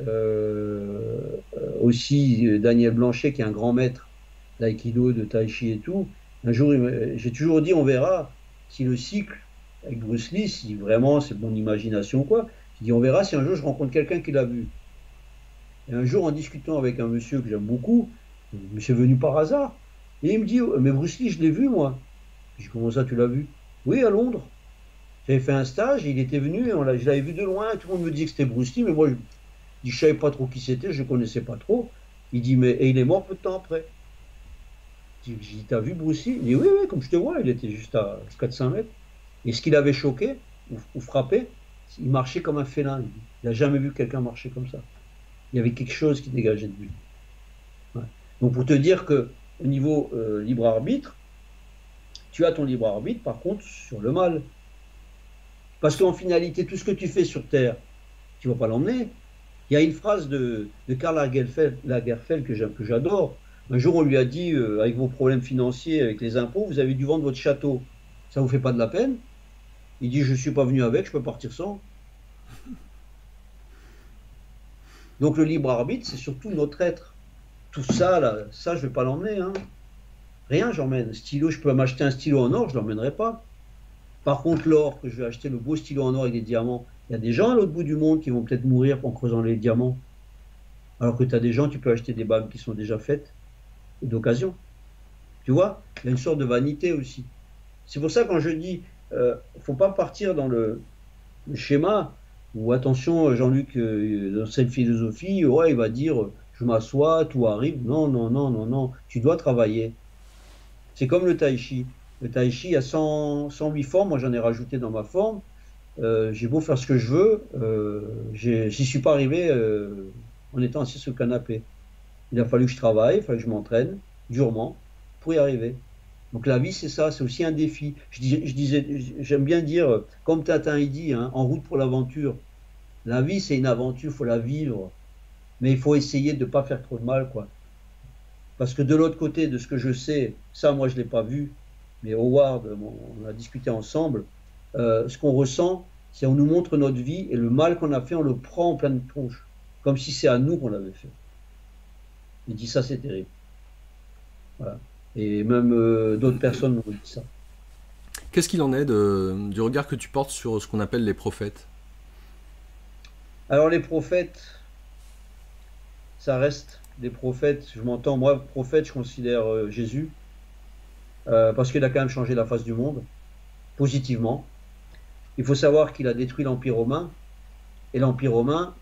aussi Daniel Blanchet, qui est un grand maître d'aïkido, de tai chi et tout. Un jour, j'ai toujours dit, on verra si le cycle avec Bruce Lee, si vraiment c'est mon imagination ou quoi. J'ai dit, on verra si un jour je rencontre quelqu'un qui l'a vu. Et un jour, en discutant avec un monsieur que j'aime beaucoup, le monsieur est venu par hasard, et il me dit, mais Bruce Lee, je l'ai vu, moi. Je dis, comment ça, tu l'as vu? Oui, à Londres. J'avais fait un stage, il était venu, et je l'avais vu de loin, et tout le monde me disait que c'était Bruce Lee, mais moi, je ne savais pas trop qui c'était, je ne connaissais pas trop. Il dit, mais et il est mort peu de temps après. J'ai dit, t'as vu Bruce Lee? Il dit, oui, oui, comme je te vois, il était juste à 400 mètres. Et ce qu'il avait choqué, ou frappé, il marchait comme un félin. Il n'a jamais vu quelqu'un marcher comme ça. Il y avait quelque chose qui dégageait de lui. Ouais. Donc pour te dire que au niveau libre arbitre, tu as ton libre arbitre, par contre, sur le mal. Parce qu'en finalité, tout ce que tu fais sur Terre, tu ne vas pas l'emmener. Il y a une phrase de Karl Lagerfeld que j'adore. Un jour, on lui a dit, avec vos problèmes financiers, avec les impôts, vous avez dû vendre votre château. Ça ne vous fait pas de la peine? Il dit, je ne suis pas venu avec, je peux partir sans. Donc le libre arbitre, c'est surtout notre être. Tout ça, là, ça, je ne vais pas l'emmener. Hein. Rien, j'emmène. Stylo, je peux m'acheter un stylo en or, je ne l'emmènerai pas. Par contre, l'or, que je vais acheter le beau stylo en or avec des diamants, il y a des gens à l'autre bout du monde qui vont peut-être mourir en creusant les diamants. Alors que tu as des gens, tu peux acheter des bagues qui sont déjà faites, d'occasion. Tu vois, il y a une sorte de vanité aussi. C'est pour ça quand je dis, il ne faut pas partir dans le schéma où, attention, Jean-Luc, dans cette philosophie, ouais, il va dire, je m'assois, tout arrive. Non, non, non, non, non. Tu dois travailler. C'est comme le tai chi. Le tai chi, il y a 108 formes. Moi, j'en ai rajouté dans ma forme. J'ai beau faire ce que je veux, j'y suis pas arrivé en étant assis sur le canapé. Il a fallu que je travaille, il fallait que je m'entraîne durement pour y arriver. Donc la vie, c'est ça, c'est aussi un défi. J'aime bien dire, comme Tintin il dit, hein, en route pour l'aventure. La vie, c'est une aventure, il faut la vivre. Mais il faut essayer de ne pas faire trop de mal, quoi. Parce que de l'autre côté, de ce que je sais, ça, moi, je ne l'ai pas vu, mais Howard, on a discuté ensemble, ce qu'on ressent, c'est qu'on nous montre notre vie et le mal qu'on a fait, on le prend en pleine tronche, comme si c'est à nous qu'on l'avait fait. Il dit ça, c'est terrible. Voilà. Et même d'autres personnes m'ont dit ça. Qu'est-ce qu'il en est du regard que tu portes sur ce qu'on appelle les prophètes? Alors les prophètes, ça reste des prophètes. Je m'entends, moi, prophète, je considère Jésus, parce qu'il a quand même changé la face du monde, positivement. Il faut savoir qu'il a détruit l'Empire romain, et l'Empire romain,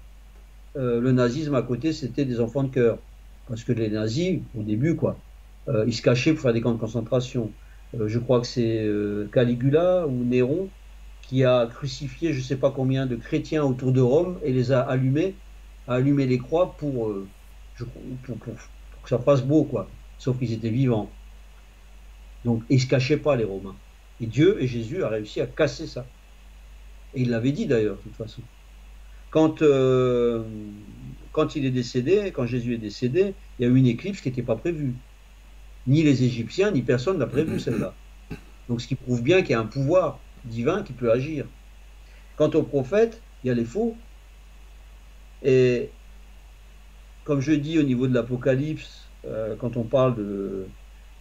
le nazisme à côté, c'était des enfants de cœur. Parce que les nazis, au début, quoi, ils se cachaient pour faire des camps de concentration. Je crois que c'est Caligula ou Néron qui a crucifié je ne sais pas combien de chrétiens autour de Rome et les a allumés les croix pour que ça fasse beau, quoi. Sauf qu'ils étaient vivants. Donc, ils ne se cachaient pas, les Romains. Et Dieu et Jésus a réussi à casser ça. Et il l'avait dit d'ailleurs, de toute façon. Quand il est décédé, quand Jésus est décédé, il y a eu une éclipse qui n'était pas prévue. Ni les Égyptiens, ni personne n'a prévu celle-là. Donc ce qui prouve bien qu'il y a un pouvoir divin qui peut agir. Quant aux prophètes, il y a les faux. Et comme je dis au niveau de l'Apocalypse, quand on parle de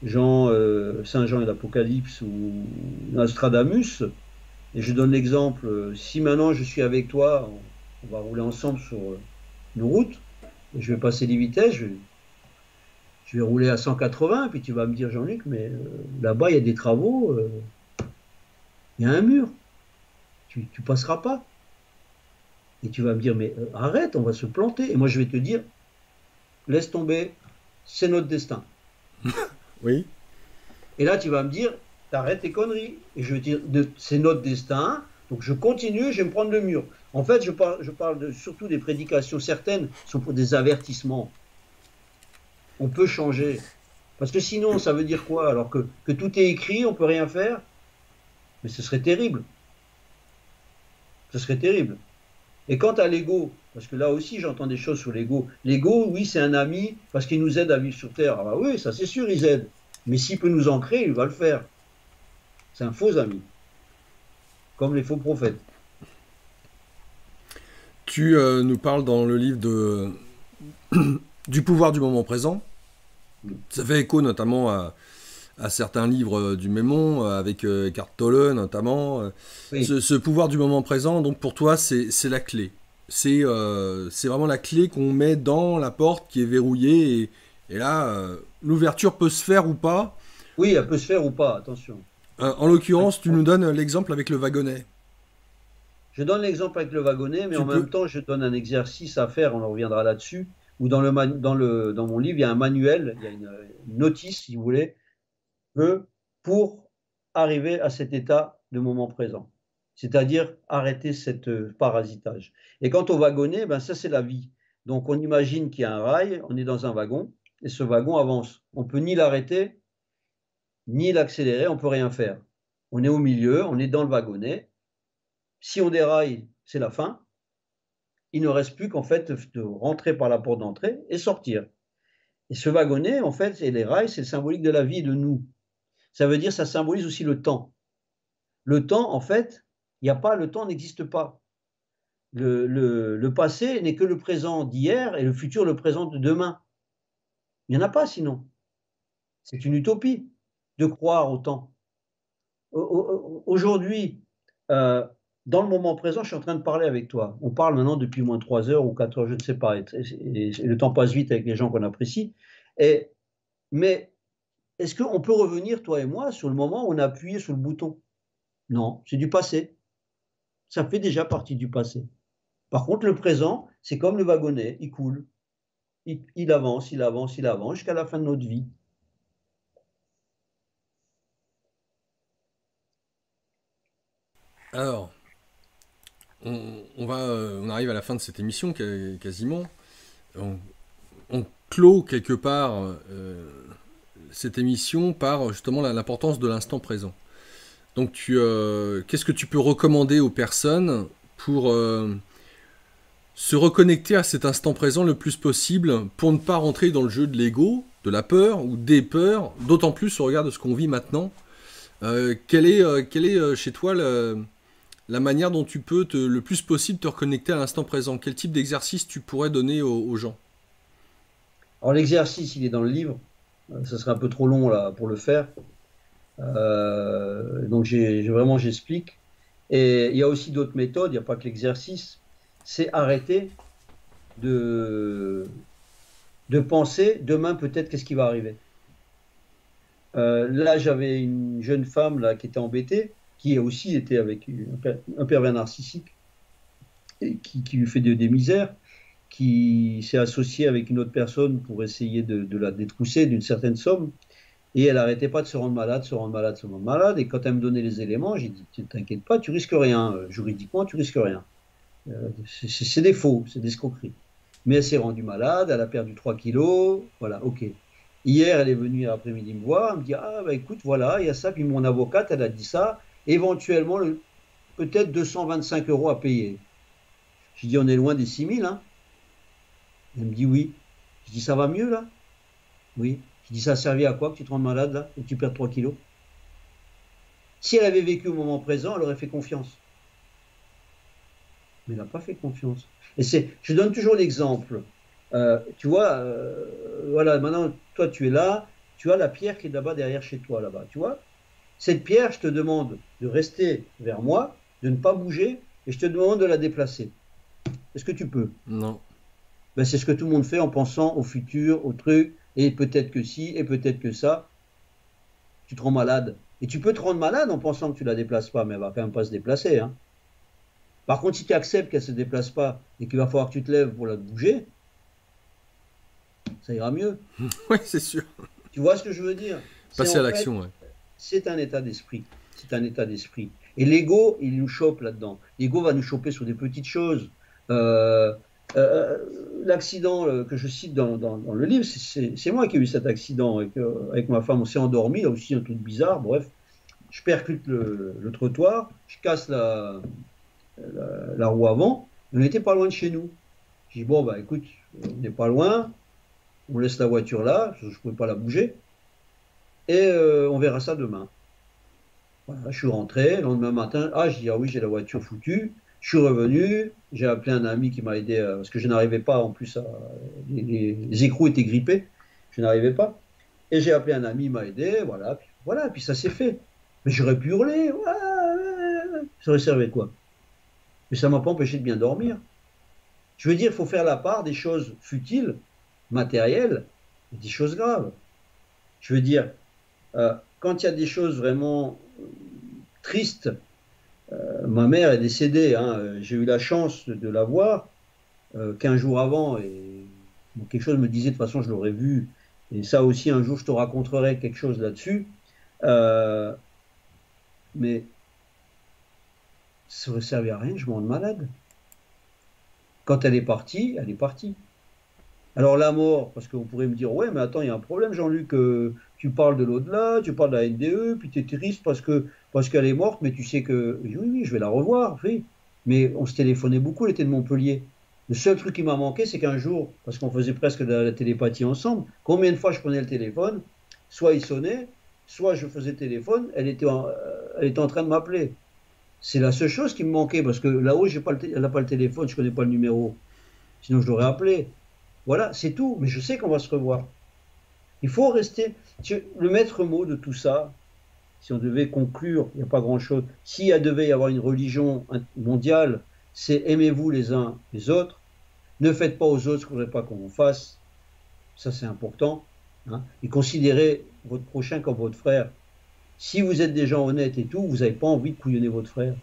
Saint Jean et l'Apocalypse ou Nostradamus, et je donne l'exemple, si maintenant je suis avec toi, on va rouler ensemble sur une route, et je vais passer les vitesses, je vais rouler à 180, puis tu vas me dire, Jean-Luc, mais là-bas, il y a des travaux, il y a un mur, tu passeras pas. Et tu vas me dire, mais arrête, on va se planter. Et moi, je vais te dire, laisse tomber, c'est notre destin. Oui. Et là, tu vas me dire, t'arrêtes tes conneries. Et je vais te dire, c'est notre destin, donc je continue, je vais me prendre le mur. En fait, je parle surtout des prédications. Certaines sont pour des avertissements. On peut changer. Parce que sinon, ça veut dire quoi? Alors que tout est écrit, on ne peut rien faire? Mais ce serait terrible. Ce serait terrible. Et quant à l'ego, parce que là aussi j'entends des choses sur l'ego. L'ego, oui, c'est un ami parce qu'il nous aide à vivre sur Terre. Ah bah oui, ça c'est sûr, il aide. Mais s'il peut nous ancrer, il va le faire. C'est un faux ami, comme les faux prophètes. Tu nous parles dans le livre du pouvoir du moment présent. Ça fait écho notamment à certains livres du même nom, avec Eckhart Tolle notamment. Oui, Ce pouvoir du moment présent, donc pour toi, c'est la clé. C'est vraiment la clé qu'on met dans la porte qui est verrouillée. Et là, l'ouverture peut se faire ou pas. oui, elle peut se faire ou pas, attention. En l'occurrence, tu nous donnes l'exemple avec le wagonnet. Je donne l'exemple avec le wagonnet, mais Tu en même peux. temps, je donne un exercice à faire, on en reviendra là-dessus, où dans mon livre, il y a un manuel, il y a une notice, si vous voulez, pour arriver à cet état de moment présent, c'est-à-dire arrêter cette parasitage. Et quant au wagonnet, ben ça c'est la vie. Donc on imagine qu'il y a un rail, on est dans un wagon, et ce wagon avance. On ne peut ni l'arrêter, ni l'accélérer, on ne peut rien faire. On est au milieu, on est dans le wagonnet. Si on déraille, c'est la fin. Il ne reste plus qu'en fait de rentrer par la porte d'entrée et sortir. Et ce wagonnet, en fait, et les rails, c'est le symbolique de la vie et de nous. Ça veut dire, ça symbolise aussi le temps. Le temps, en fait, il n'y a pas, le temps n'existe pas. Le passé n'est que le présent d'hier et le futur le présent de demain. Il n'y en a pas sinon. C'est une utopie de croire au temps. Aujourd'hui, euh, dans le moment présent, je suis en train de parler avec toi. On parle maintenant depuis moins de 3 heures ou 4 heures, je ne sais pas. Et le temps passe vite avec les gens qu'on apprécie. Mais est-ce qu'on peut revenir, toi et moi, sur le moment où on a appuyé sur le bouton? Non, c'est du passé. Ça fait déjà partie du passé. Par contre, le présent, c'est comme le wagonnet, il coule. Il avance, il avance, il avance jusqu'à la fin de notre vie. Alors, on arrive à la fin de cette émission quasiment. On, on clôt quelque part cette émission par justement l'importance de l'instant présent. Donc, qu'est-ce que tu peux recommander aux personnes pour se reconnecter à cet instant présent le plus possible pour ne pas rentrer dans le jeu de l'ego, de la peur ou des peurs, d'autant plus au regard de ce qu'on vit maintenant. Quelle est chez toi la manière dont tu peux le plus possible te reconnecter à l'instant présent? Quel type d'exercice tu pourrais donner aux gens? Alors l'exercice, il est dans le livre. Ça serait un peu trop long là pour le faire. Donc vraiment, j'explique. Et il y a aussi d'autres méthodes, il n'y a pas que l'exercice. C'est arrêter de, de penser demain peut-être qu'est-ce qui va arriver. Là, j'avais une jeune femme là, qui était embêtée, qui aussi était avec un pervers narcissique, et qui lui fait des misères, qui s'est associée avec une autre personne pour essayer de la détrousser d'une certaine somme. Et elle n'arrêtait pas de se rendre malade, se rendre malade, se rendre malade. Et quand elle me donnait les éléments, j'ai dit, t'inquiète pas, tu risques rien. Juridiquement, tu risques rien. C'est des faux, c'est des escroqueries. Mais elle s'est rendue malade, elle a perdu 3 kilos, voilà, ok. Hier, elle est venue après-midi me voir, elle me dit, ah bah écoute, voilà, il y a ça, puis mon avocate, elle a dit ça, éventuellement, peut-être 225 euros à payer. Je dis, on est loin des 6 000, hein. Elle me dit, oui. Je dis, ça va mieux, là? Oui. Je dis, ça a servi à quoi que tu te rendes malade, là, et que tu perds 3 kilos? Si elle avait vécu au moment présent, elle aurait fait confiance. Mais elle n'a pas fait confiance. Et je donne toujours l'exemple. Tu vois, voilà, maintenant, toi, tu es là, tu as la pierre qui est là-bas derrière chez toi, là-bas, tu vois. Cette pierre, je te demande de rester vers moi, de ne pas bouger, et je te demande de la déplacer. Est-ce que tu peux? Non. Ben, c'est ce que tout le monde fait en pensant au futur, au truc, et peut-être que si, et peut-être que ça. Tu te rends malade. Et tu peux te rendre malade en pensant que tu la déplaces pas, mais elle va quand même pas se déplacer, hein. Par contre, si tu acceptes qu'elle se déplace pas et qu'il va falloir que tu te lèves pour la bouger, ça ira mieux. Oui, c'est sûr. Tu vois ce que je veux dire? C'est Passer en à fait, l'action, ouais. c'est un état d'esprit. C'est un état d'esprit. Et l'ego, il nous chope là-dedans. L'ego va nous choper sur des petites choses. Euh, euh, L'accident que je cite dans le livre, c'est moi qui ai eu cet accident avec ma femme. On s'est endormi, là aussi un truc bizarre. Bref, je percute le trottoir, je casse la roue avant. On n'était pas loin de chez nous. Je dis, bon, bah écoute, on n'est pas loin, on laisse la voiture là, je ne pouvais pas la bouger, et on verra ça demain. Voilà, je suis rentré, le lendemain matin, je dis, ah oui, j'ai la voiture foutue. Je suis revenu, j'ai appelé un ami qui m'a aidé, parce que je n'arrivais pas, en plus, les écrous étaient grippés, je n'arrivais pas. Et j'ai appelé un ami, il m'a aidé, voilà, puis ça s'est fait. Mais j'aurais pu hurler, ouais, ouais, ouais. Ça aurait servi à quoi? Mais ça ne m'a pas empêché de bien dormir. Je veux dire, il faut faire la part des choses futiles, matérielles, et des choses graves. Je veux dire, quand il y a des choses vraiment tristes, ma mère est décédée, hein, j'ai eu la chance de la voir 15 jours avant, et bon, quelque chose me disait de toute façon je l'aurais vu, et ça aussi un jour je te raconterai quelque chose là-dessus, euh, mais ça aurait servi à rien, je me rends malade. Quand elle est partie, elle est partie. Alors la mort, parce qu'on pourrait me dire, ouais, mais attends, il y a un problème, Jean-Luc, tu parles de l'au-delà, tu parles de la NDE, puis tu es triste parce qu'elle est morte, mais tu sais que, oui, oui, je vais la revoir, oui. Mais on se téléphonait beaucoup, elle était de Montpellier. Le seul truc qui m'a manqué, c'est qu'un jour, parce qu'on faisait presque de la télépathie ensemble, combien de fois je prenais le téléphone, soit il sonnait, soit je faisais téléphone, elle était en train de m'appeler. C'est la seule chose qui me manquait, parce que là-haut, elle n'a pas le téléphone, je ne connais pas le numéro. Sinon, je l'aurais appelé. Voilà, c'est tout. Mais je sais qu'on va se revoir. Il faut rester. Le maître mot de tout ça, si on devait conclure, il n'y a pas grand-chose. S'il devait y avoir une religion mondiale, c'est aimez-vous les uns les autres. Ne faites pas aux autres ce qu'on ne voudrait pas qu'on vous fasse. Ça, c'est important, hein. Et considérez votre prochain comme votre frère. Si vous êtes des gens honnêtes et tout, vous n'avez pas envie de couillonner votre frère.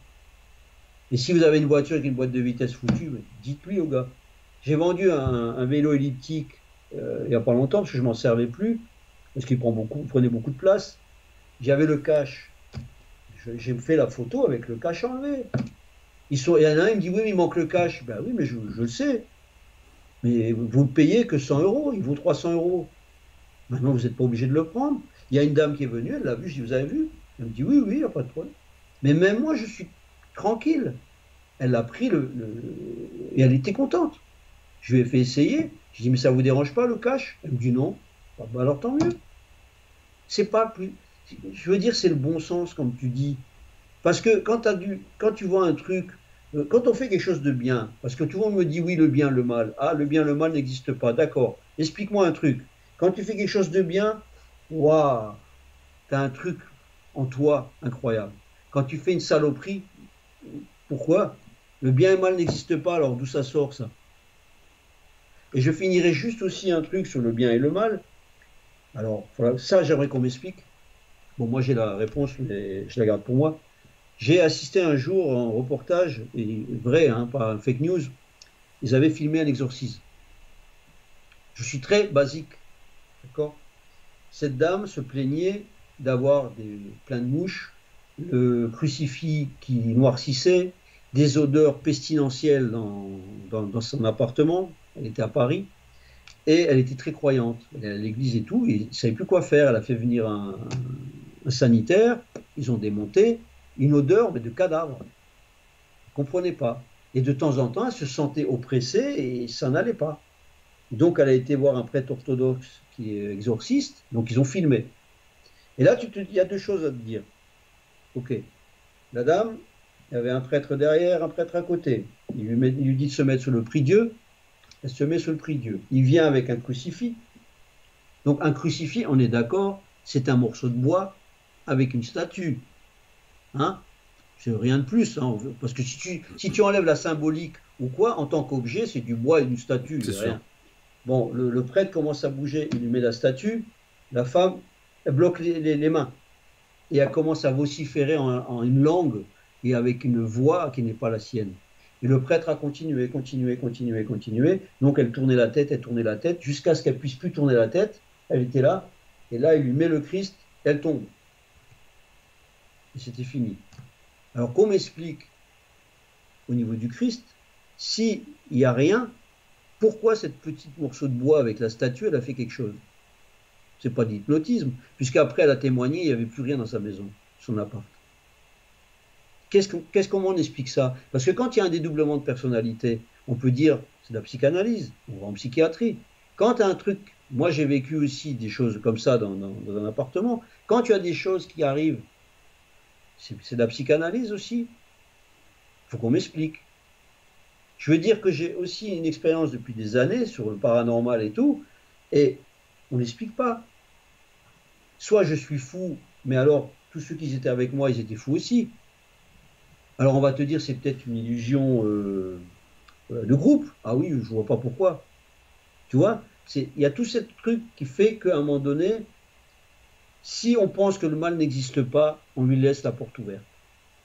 Et si vous avez une voiture avec une boîte de vitesse foutue, dites-lui au gars. J'ai vendu un vélo elliptique il n'y a pas longtemps parce que je ne m'en servais plus, parce qu'il prenait beaucoup de place. J'avais le cache. J'ai fait la photo avec le cache enlevé. Il y en a un, il me dit oui, mais il manque le cache. Ben oui, mais je le sais. Mais vous ne payez que 100 euros, il vaut 300 euros. Maintenant, vous n'êtes pas obligé de le prendre. Il y a une dame qui est venue, elle l'a vu, je dis vous avez vu? Elle me dit oui, oui, il n'y a pas de problème. Mais même moi, je suis tranquille. Elle a pris et elle était contente. Je lui ai fait essayer. Je dis, mais ça vous dérange pas le cash? Elle me dit non. Ah, bah alors tant mieux. C'est pas plus. Je veux dire, c'est le bon sens, comme tu dis. Parce que quand tu vois un truc, quand on fait quelque chose de bien, parce que tout le monde me dit oui, le bien, le mal. Ah, le bien, le mal n'existe pas. D'accord. Explique-moi un truc. Quand tu fais quelque chose de bien, waouh, tu as un truc en toi incroyable. Quand tu fais une saloperie, pourquoi? Le bien et le mal n'existe pas, alors d'où ça sort ça? Et je finirai juste aussi un truc sur le bien et le mal. Alors, voilà, ça, j'aimerais qu'on m'explique. Bon, moi, j'ai la réponse, mais je la garde pour moi. J'ai assisté un jour à un reportage, et vrai, hein, pas un fake news. Ils avaient filmé un exorcisme. Je suis très basique, d'accord? Cette dame se plaignait d'avoir plein de mouches, le crucifix qui noircissait, des odeurs pestilentielles dans son appartement. Elle était à Paris. Et elle était très croyante. Elle allait à l'église et tout, et elle ne savait plus quoi faire. Elle a fait venir un sanitaire, ils ont démonté, une odeur mais de cadavre. Elle ne comprenait pas. Et de temps en temps, elle se sentait oppressée et ça n'allait pas. Donc elle a été voir un prêtre orthodoxe qui est exorciste, donc ils ont filmé. Et là, il y a deux choses à te dire. Ok. La dame, il y avait un prêtre derrière, un prêtre à côté. Il lui dit de se mettre sur le prie-dieu. Elle se met sur le prie-dieu. Il vient avec un crucifix. Donc un crucifix, on est d'accord, c'est un morceau de bois avec une statue. Hein? C'est rien de plus. Hein. Parce que si tu enlèves la symbolique ou quoi, en tant qu'objet, c'est du bois et une statue, il C'est n'y a sûr. rien. Bon, le prêtre commence à bouger, il lui met la statue. La femme, elle bloque les mains. Et elle commence à vociférer en une langue et avec une voix qui n'est pas la sienne. Et le prêtre a continué, continué, continué, continué. Donc elle tournait la tête, jusqu'à ce qu'elle puisse plus tourner la tête. Elle était là, et là, il lui met le Christ, elle tombe. Et c'était fini. Alors qu'on m'explique au niveau du Christ, s'il n'y a rien, pourquoi cette petite morceau de bois avec la statue, elle a fait quelque chose? C'est pas de l'hypnotisme, puisqu'après elle a témoigné, il n'y avait plus rien dans sa maison, son appart. Comment on explique ça? Parce que quand il y a un dédoublement de personnalité, on peut dire c'est de la psychanalyse, on va en psychiatrie. Quand tu as un truc, moi j'ai vécu aussi des choses comme ça dans un appartement, quand tu as des choses qui arrivent, c'est de la psychanalyse aussi. Il faut qu'on m'explique. Je veux dire que j'ai aussi une expérience depuis des années sur le paranormal et tout, et on n'explique pas. Soit je suis fou, mais alors tous ceux qui étaient avec moi, ils étaient fous aussi. Alors on va te dire c'est peut-être une illusion de groupe. Ah oui, je ne vois pas pourquoi. Tu vois, il y a tout ce truc qui fait qu'à un moment donné, si on pense que le mal n'existe pas, on lui laisse la porte ouverte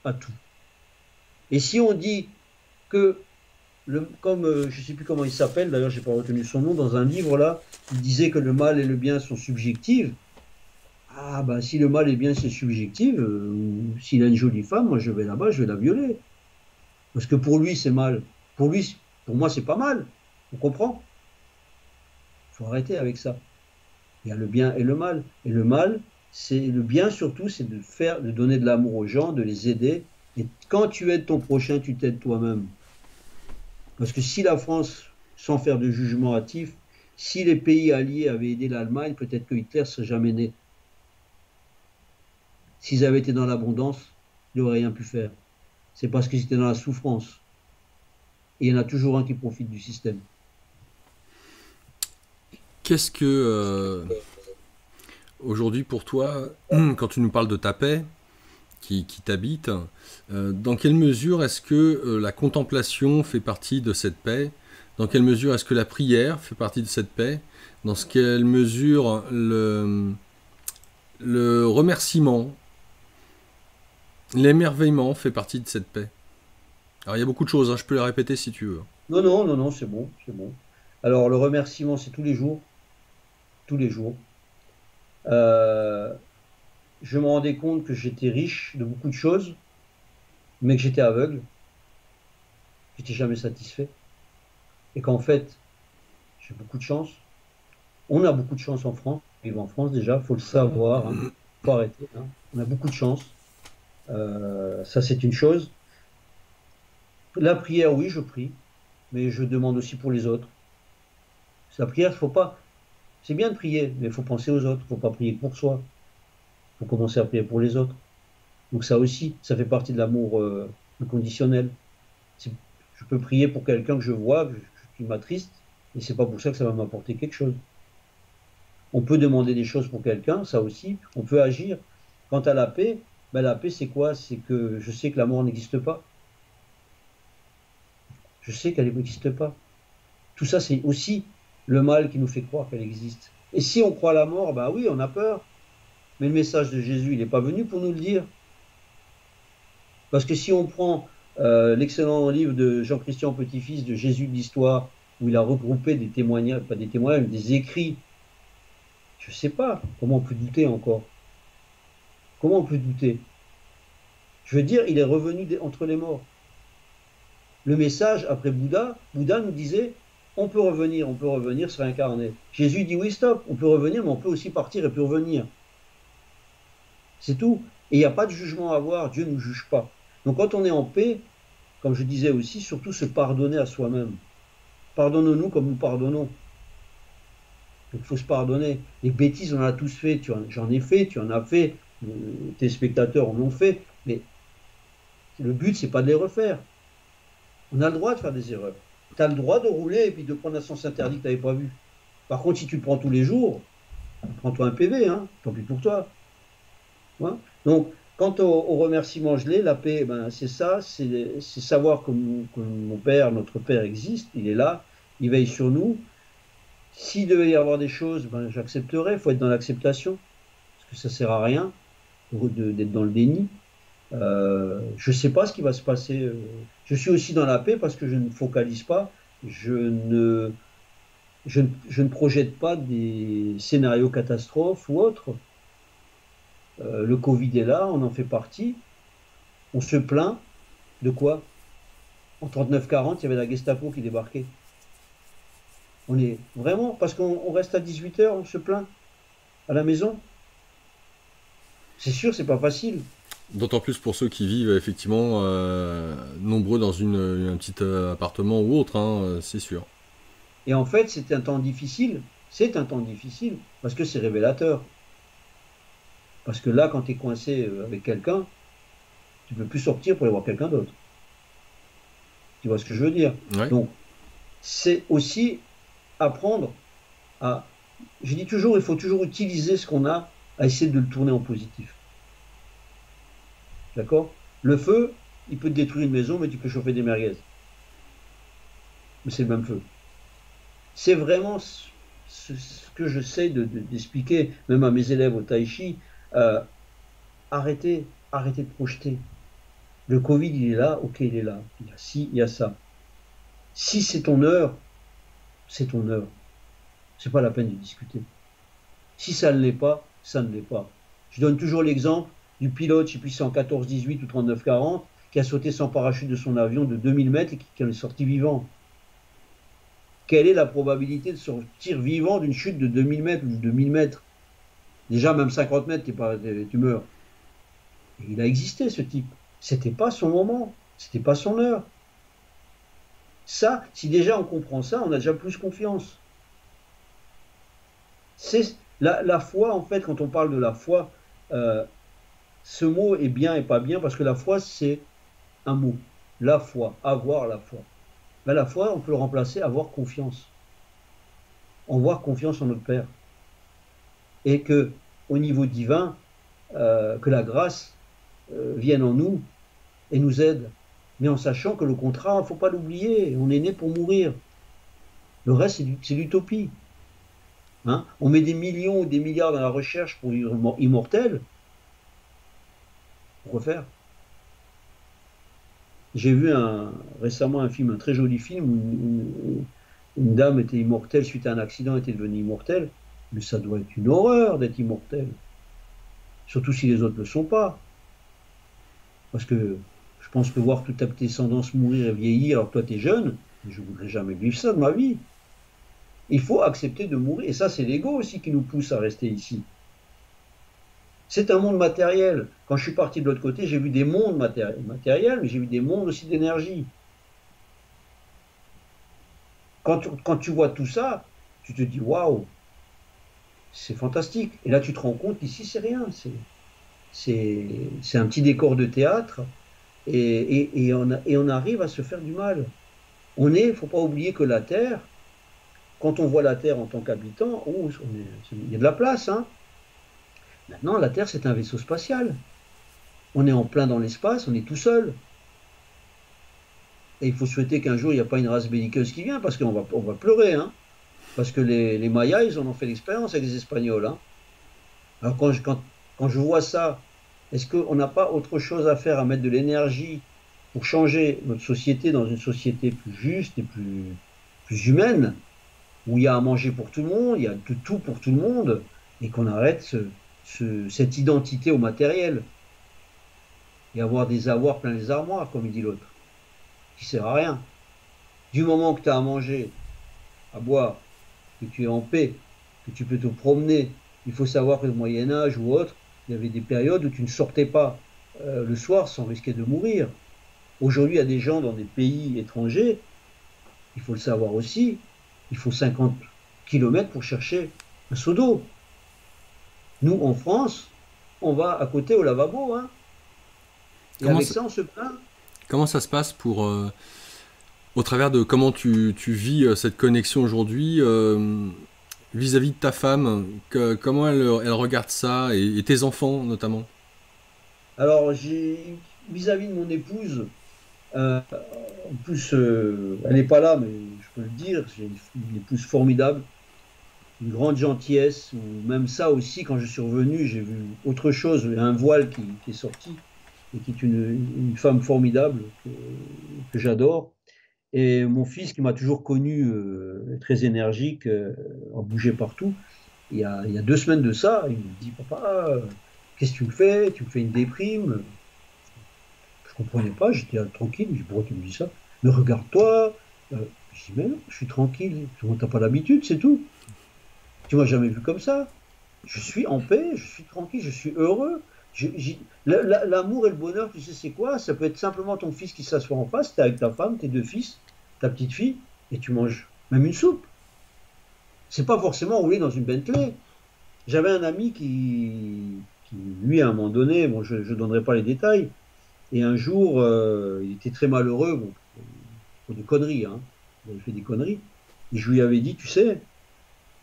à tout. Et si on dit que, comme je ne sais plus comment il s'appelle, d'ailleurs je n'ai pas retenu son nom, dans un livre là, il disait que le mal et le bien sont subjectifs. Ah ben si le mal et bien c'est subjectif, s'il a une jolie femme, moi je vais là-bas, je vais la violer. Parce que pour lui c'est mal. Pour lui, pour moi c'est pas mal. On comprend? Il faut arrêter avec ça. Il y a le bien et le mal. Et le mal, c'est le bien surtout, c'est de donner de l'amour aux gens, de les aider. Et quand tu aides ton prochain, tu t'aides toi-même. Parce que si la France, sans faire de jugement hâtif, si les pays alliés avaient aidé l'Allemagne, peut-être que Hitler ne serait jamais né. S'ils avaient été dans l'abondance, ils n'auraient rien pu faire. C'est parce qu'ils étaient dans la souffrance. Et il y en a toujours un qui profite du système. Qu'est-ce que, aujourd'hui pour toi, quand tu nous parles de ta paix qui t'habite, dans quelle mesure est-ce que la contemplation fait partie de cette paix? Dans quelle mesure est-ce que la prière fait partie de cette paix? Dans quelle mesure le remerciement, l'émerveillement fait partie de cette paix? Alors il y a beaucoup de choses, hein, je peux les répéter si tu veux. Non, non, non, non, c'est bon, c'est bon. Alors le remerciement, c'est tous les jours, tous les jours. Euh, je me rendais compte que j'étais riche de beaucoup de choses, mais que j'étais aveugle, j'étais jamais satisfait, et qu'en fait, j'ai beaucoup de chance. On a beaucoup de chance en France, vivre en France déjà, faut le savoir, hein. Faut arrêter, hein. On a beaucoup de chance. Ça, c'est une chose. La prière, oui, je prie, mais je demande aussi pour les autres. La prière, faut pas. C'est bien de prier, mais il faut penser aux autres. Il faut pas prier pour soi. Il faut commencer à prier pour les autres. Donc ça aussi, ça fait partie de l'amour inconditionnel. Je peux prier pour quelqu'un que je vois, qui m'attriste, et c'est pas pour ça que ça va m'apporter quelque chose. On peut demander des choses pour quelqu'un, ça aussi, on peut agir. Quant à la paix, ben la paix c'est quoi? C'est que je sais que la mort n'existe pas. Je sais qu'elle n'existe pas. Tout ça, c'est aussi le mal qui nous fait croire qu'elle existe. Et si on croit à la mort, ben oui, on a peur. Mais le message de Jésus, il n'est pas venu pour nous le dire. Parce que si on prend l'excellent livre de Jean-Christian Petit-Fils de Jésus de l'Histoire, où il a regroupé des témoignages, pas des témoignages, mais des écrits, je ne sais pas comment on peut douter encore. Comment on peut douter? Je veux dire, il est revenu entre les morts. Le message, après Bouddha, Bouddha nous disait, on peut revenir, se réincarner. Jésus dit, oui, stop, on peut revenir, mais on peut aussi partir et puis revenir. C'est tout. Et il n'y a pas de jugement à avoir, Dieu ne nous juge pas. Donc quand on est en paix, comme je disais aussi, surtout se pardonner à soi-même. Pardonnons-nous comme nous pardonnons. Donc il faut se pardonner. Les bêtises, on en a tous fait. J'en ai fait, tu en as fait, tes spectateurs en ont fait. Mais le but, c'est pas de les refaire. On a le droit de faire des erreurs. Tu as le droit de rouler et puis de prendre un sens interdit que tu n'avais pas vu. Par contre, si tu le prends tous les jours, prends-toi un PV, hein, tant pis pour toi. Hein. Donc, quant au remerciement gelé, la paix, ben, c'est ça, c'est savoir que mon père, notre père existe, il est là, il veille sur nous. S'il devait y avoir des choses, ben, j'accepterais, il faut être dans l'acceptation, parce que ça ne sert à rien d'être dans le déni. Je ne sais pas ce qui va se passer. Je suis aussi dans la paix parce que je ne focalise pas, je ne projette pas des scénarios catastrophes ou autres. Le Covid est là, on en fait partie. On se plaint de quoi? En 39-40, il y avait la Gestapo qui débarquait. On est vraiment, parce qu'on reste à 18 heures, on se plaint à la maison. C'est sûr, c'est pas facile. D'autant plus pour ceux qui vivent effectivement nombreux dans un petit appartement ou autre, hein, c'est sûr. Et en fait, c'est un temps difficile. C'est un temps difficile parce que c'est révélateur. Parce que là, quand tu es coincé avec quelqu'un, tu ne peux plus sortir pour aller voir quelqu'un d'autre. Tu vois ce que je veux dire? Ouais. Donc, c'est aussi apprendre à... Je dis toujours, il faut toujours utiliser ce qu'on a, à essayer de le tourner en positif. D'accord? Le feu, il peut te détruire une maison, mais tu peux chauffer des merguez. Mais c'est le même feu. C'est vraiment ce que j'essaie d'expliquer, même à mes élèves au tai chi. Arrêtez de projeter. Le Covid, il est là, ok, il est là. Il y a ci, il y a ça. Si c'est ton heure, c'est ton heure. C'est pas la peine de discuter. Si ça ne l'est pas, ça ne l'est pas. Je donne toujours l'exemple du pilote, je sais plus si c'est en 14-18 ou 39-40, qui a sauté sans parachute de son avion de 2000 mètres et qui en est sorti vivant. Quelle est la probabilité de sortir vivant d'une chute de 2000 mètres ou de 2000 mètres? Déjà, même 50 mètres, tu meurs. Et il a existé, ce type. C'était pas son moment. C'était pas son heure. Ça, si déjà on comprend ça, on a déjà plus confiance. C'est la foi, en fait, quand on parle de la foi, ce mot est bien et pas bien parce que la foi, c'est un mot. La foi, avoir la foi. Ben, la foi, on peut le remplacer avoir confiance. Avoir confiance en notre Père. Et que, au niveau divin, que la grâce vienne en nous et nous aide. Mais en sachant que le contrat, il ne faut pas l'oublier, on est né pour mourir. Le reste, c'est l'utopie. Hein, on met des millions ou des milliards dans la recherche pour vivre immortel. Pourquoi faire? J'ai vu récemment un film, un très joli film, où une dame était immortelle suite à un accident, était devenue immortelle. Mais ça doit être une horreur d'être immortel. Surtout si les autres ne le sont pas. Parce que je pense que voir toute ta descendance mourir et vieillir alors que toi tu es jeune, je ne voudrais jamais vivre ça de ma vie. Il faut accepter de mourir. Et ça, c'est l'ego aussi qui nous pousse à rester ici. C'est un monde matériel. Quand je suis parti de l'autre côté, j'ai vu des mondes matériels, mais j'ai vu des mondes aussi d'énergie. Quand tu vois tout ça, tu te dis waouh, c'est fantastique. Et là, tu te rends compte qu'ici, c'est rien. C'est un petit décor de théâtre et on arrive à se faire du mal. Il ne faut pas oublier que la Terre, quand on voit la Terre en tant qu'habitant, oh, il y a de la place, hein. Maintenant, la Terre, c'est un vaisseau spatial. On est en plein dans l'espace, on est tout seul. Et il faut souhaiter qu'un jour, il n'y a pas une race belliqueuse qui vient, parce qu'on va pleurer, hein. Parce que les Mayas, ils en ont fait l'expérience avec les Espagnols, hein. Alors quand je vois ça, est-ce qu'on n'a pas autre chose à faire, à mettre de l'énergie pour changer notre société dans une société plus juste et plus humaine, où il y a à manger pour tout le monde, il y a de tout pour tout le monde, et qu'on arrête cette identité au matériel, et avoir des avoirs plein les armoires, comme il dit l'autre, qui ne sert à rien. Du moment que tu as à manger, à boire, que tu es en paix, que tu peux te promener, il faut savoir que le Moyen-Âge ou autre, il y avait des périodes où tu ne sortais pas le soir sans risquer de mourir. Aujourd'hui, il y a des gens dans des pays étrangers, il faut le savoir aussi, il faut 50 km pour chercher un seau d'eau. Nous, en France, on va à côté au lavabo, hein. Et avec ça, on se plaint. Comment ça se passe pour, au travers de comment tu vis cette connexion aujourd'hui vis-à-vis de ta femme, comment elle regarde ça et tes enfants notamment? Alors, vis-à-vis de mon épouse, en plus, elle n'est pas là, mais je peux le dire, j'ai une épouse formidable, une grande gentillesse, ou même ça aussi, quand je suis revenu, j'ai vu autre chose, un voile qui est sorti, et qui est une femme formidable que j'adore. Et mon fils, qui m'a toujours connu très énergique, en bougeait partout, il y a 2 semaines de ça, il me dit, papa, qu'est-ce que tu me fais? Tu me fais une déprime. Je comprenais pas, j'étais tranquille. Je dis, pourquoi tu me dis ça? Mais regarde-toi. Je dis, mais non, je suis tranquille. Tu n'as pas l'habitude, c'est tout. Tu m'as jamais vu comme ça. Je suis en paix, je suis tranquille, je suis heureux. L'amour et le bonheur, tu sais, c'est quoi? Ça peut être simplement ton fils qui s'assoit en face, tu es avec ta femme, tes 2 fils, ta petite fille, et tu manges même une soupe. C'est pas forcément rouler dans une Bentley. J'avais un ami qui, lui, à un moment donné, bon, je ne donnerai pas les détails, et un jour, il était très malheureux, bon, pour des conneries, hein. Il avait fait des conneries. Et je lui avais dit, tu sais,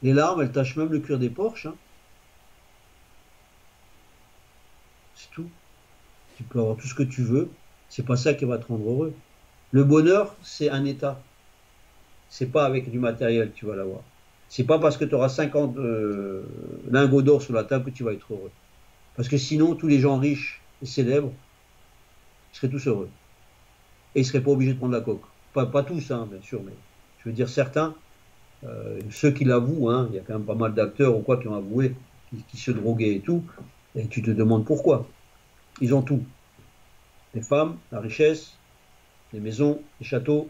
les larmes, elles tachent même le cuir des porches, hein. C'est tout. Tu peux avoir tout ce que tu veux. C'est pas ça qui va te rendre heureux. Le bonheur, c'est un état. C'est pas avec du matériel que tu vas l'avoir. C'est pas parce que tu auras 50 lingots d'or sur la table que tu vas être heureux. Parce que sinon, tous les gens riches et célèbres seraient tous heureux. Et ils seraient pas obligés de prendre la coke. Pas tous, hein, bien sûr, mais je veux dire certains, ceux qui l'avouent, hein, il y a quand même pas mal d'acteurs ou quoi qui ont avoué, qui se droguaient et tout, et tu te demandes pourquoi. Ils ont tout. Les femmes, la richesse, les maisons, les châteaux,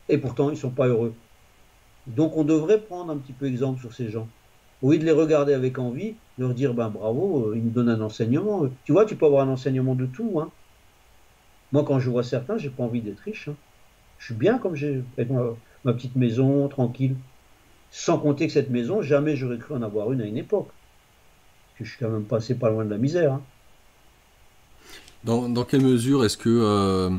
et pourtant ils ne sont pas heureux. Donc on devrait prendre un petit peu exemple sur ces gens. Au lieu de les regarder avec envie, leur dire ben bravo, ils nous donnent un enseignement. Tu vois, tu peux avoir un enseignement de tout, hein. Moi, quand je vois certains, j'ai pas envie d'être riche, hein. Je suis bien comme j'ai avec ma petite maison, tranquille. Sans compter que cette maison, jamais j'aurais cru en avoir une à une époque. Parce que je suis quand même passé pas loin de la misère, hein. Dans quelle mesure est-ce que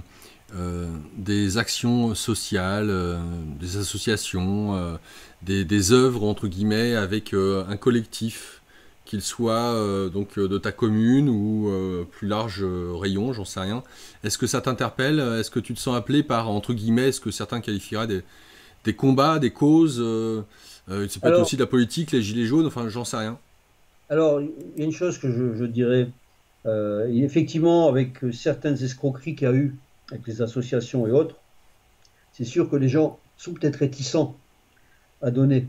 des actions sociales, des associations, des œuvres entre guillemets avec un collectif, qu'il soit donc de ta commune ou plus large rayon, j'en sais rien. Est-ce que ça t'interpelle? Est-ce que tu te sens appelé par entre guillemets ce que certains qualifieraient des combats, des causes? Ça peut être Alors, aussi de la politique, les gilets jaunes, enfin j'en sais rien. alors, il y a une chose que je dirais. Et effectivement, avec certaines escroqueries qu'il y a eu avec les associations et autres, c'est sûr que les gens sont peut-être réticents à donner.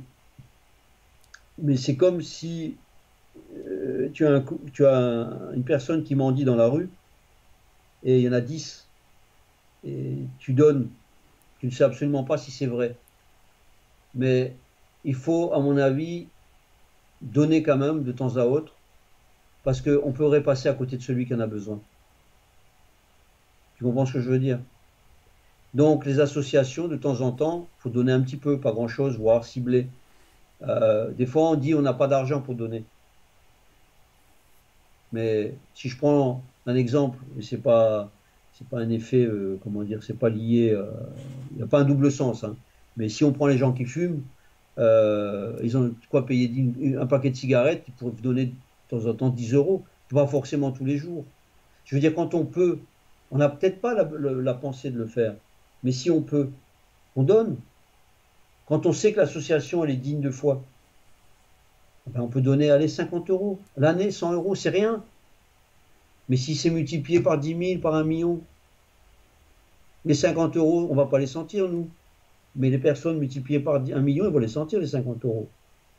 Mais c'est comme si tu as une personne qui mendie dans la rue et il y en a 10 et tu donnes, tu ne sais absolument pas si c'est vrai. Mais il faut, à mon avis, donner quand même de temps à autre parce qu'on pourrait passer à côté de celui qui en a besoin. Tu comprends ce que je veux dire? Donc, les associations, de temps en temps, il faut donner un petit peu, pas grand-chose, voire cibler. Des fois, on dit on n'a pas d'argent pour donner. Mais si je prends un exemple, et c'est pas un effet, comment dire, c'est pas lié, il n'y a pas un double sens, hein. Mais si on prend les gens qui fument, ils ont quoi payer un paquet de cigarettes, ils pourraient vous donner de temps en temps 10 euros, pas forcément tous les jours. Je veux dire, quand on peut, on n'a peut-être pas la pensée de le faire, mais si on peut, on donne. Quand on sait que l'association elle est digne de foi, ben, on peut donner allez, 50 euros. L'année, 100 euros, c'est rien. Mais si c'est multiplié par 10 000, par 1 million, les 50 euros, on ne va pas les sentir, nous. Mais les personnes multipliées par 1 million, elles vont les sentir, les 50 euros.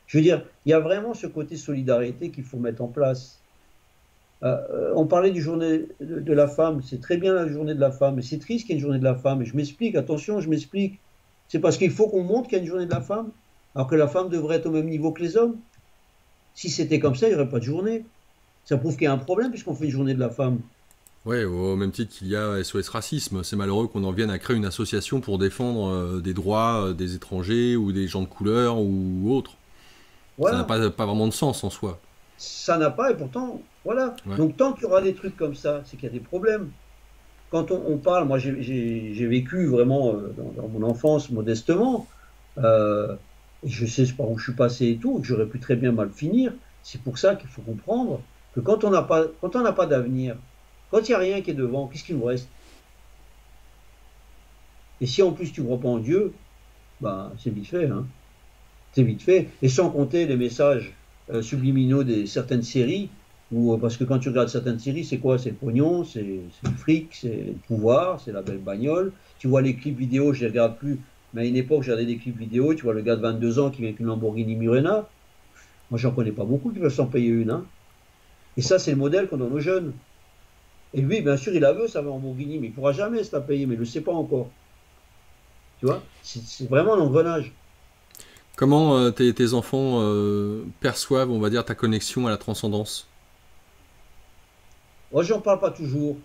Je veux dire, il y a vraiment ce côté solidarité qu'il faut mettre en place. On parlait du journée de la femme, c'est très bien la journée de la femme, mais c'est triste qu'il y ait une journée de la femme. Et je m'explique, attention, je m'explique. C'est parce qu'il faut qu'on montre qu'il y a une journée de la femme, alors que la femme devrait être au même niveau que les hommes. Si c'était comme ça, il n'y aurait pas de journée. Ça prouve qu'il y a un problème puisqu'on fait une journée de la femme. Ouais, au même titre qu'il y a SOS Racisme, c'est malheureux qu'on en vienne à créer une association pour défendre des droits des étrangers ou des gens de couleur ou autres. Ça n'a Voilà. pas vraiment de sens en soi. Ça n'a pas, et pourtant, Voilà. Ouais. Donc tant qu'il y aura des trucs comme ça, c'est qu'il y a des problèmes. Quand on parle, moi j'ai vécu vraiment dans mon enfance modestement, euh, et je sais par où je suis passé et tout, que j'aurais pu très bien mal finir. C'est pour ça qu'il faut comprendre que quand on n'a pas d'avenir, quand il n'y a rien qui est devant, qu'est-ce qu'il nous reste? Et si en plus tu ne crois pas en Dieu, bah, c'est vite fait, hein. C'est vite fait. Et sans compter les messages subliminaux des certaines séries, parce que quand tu regardes certaines séries, c'est quoi? C'est le pognon, c'est le fric, c'est le pouvoir, c'est la belle bagnole. Tu vois les clips vidéo, je ne les regarde plus, mais à une époque, j'avais des clips vidéo, tu vois le gars de 22 ans qui vient avec une Lamborghini Murena. Moi, j'en connais pas beaucoup qui peuvent s'en payer une, hein. Et ça, c'est le modèle qu'on donne aux jeunes. Et lui, bien sûr, il a veut sa Lamborghini, mais il ne pourra jamais se la payer, mais il ne le sait pas encore. Tu vois? C'est vraiment l'engrenage. Comment tes enfants perçoivent, on va dire, ta connexion à la transcendance? Moi, j'en parle pas toujours.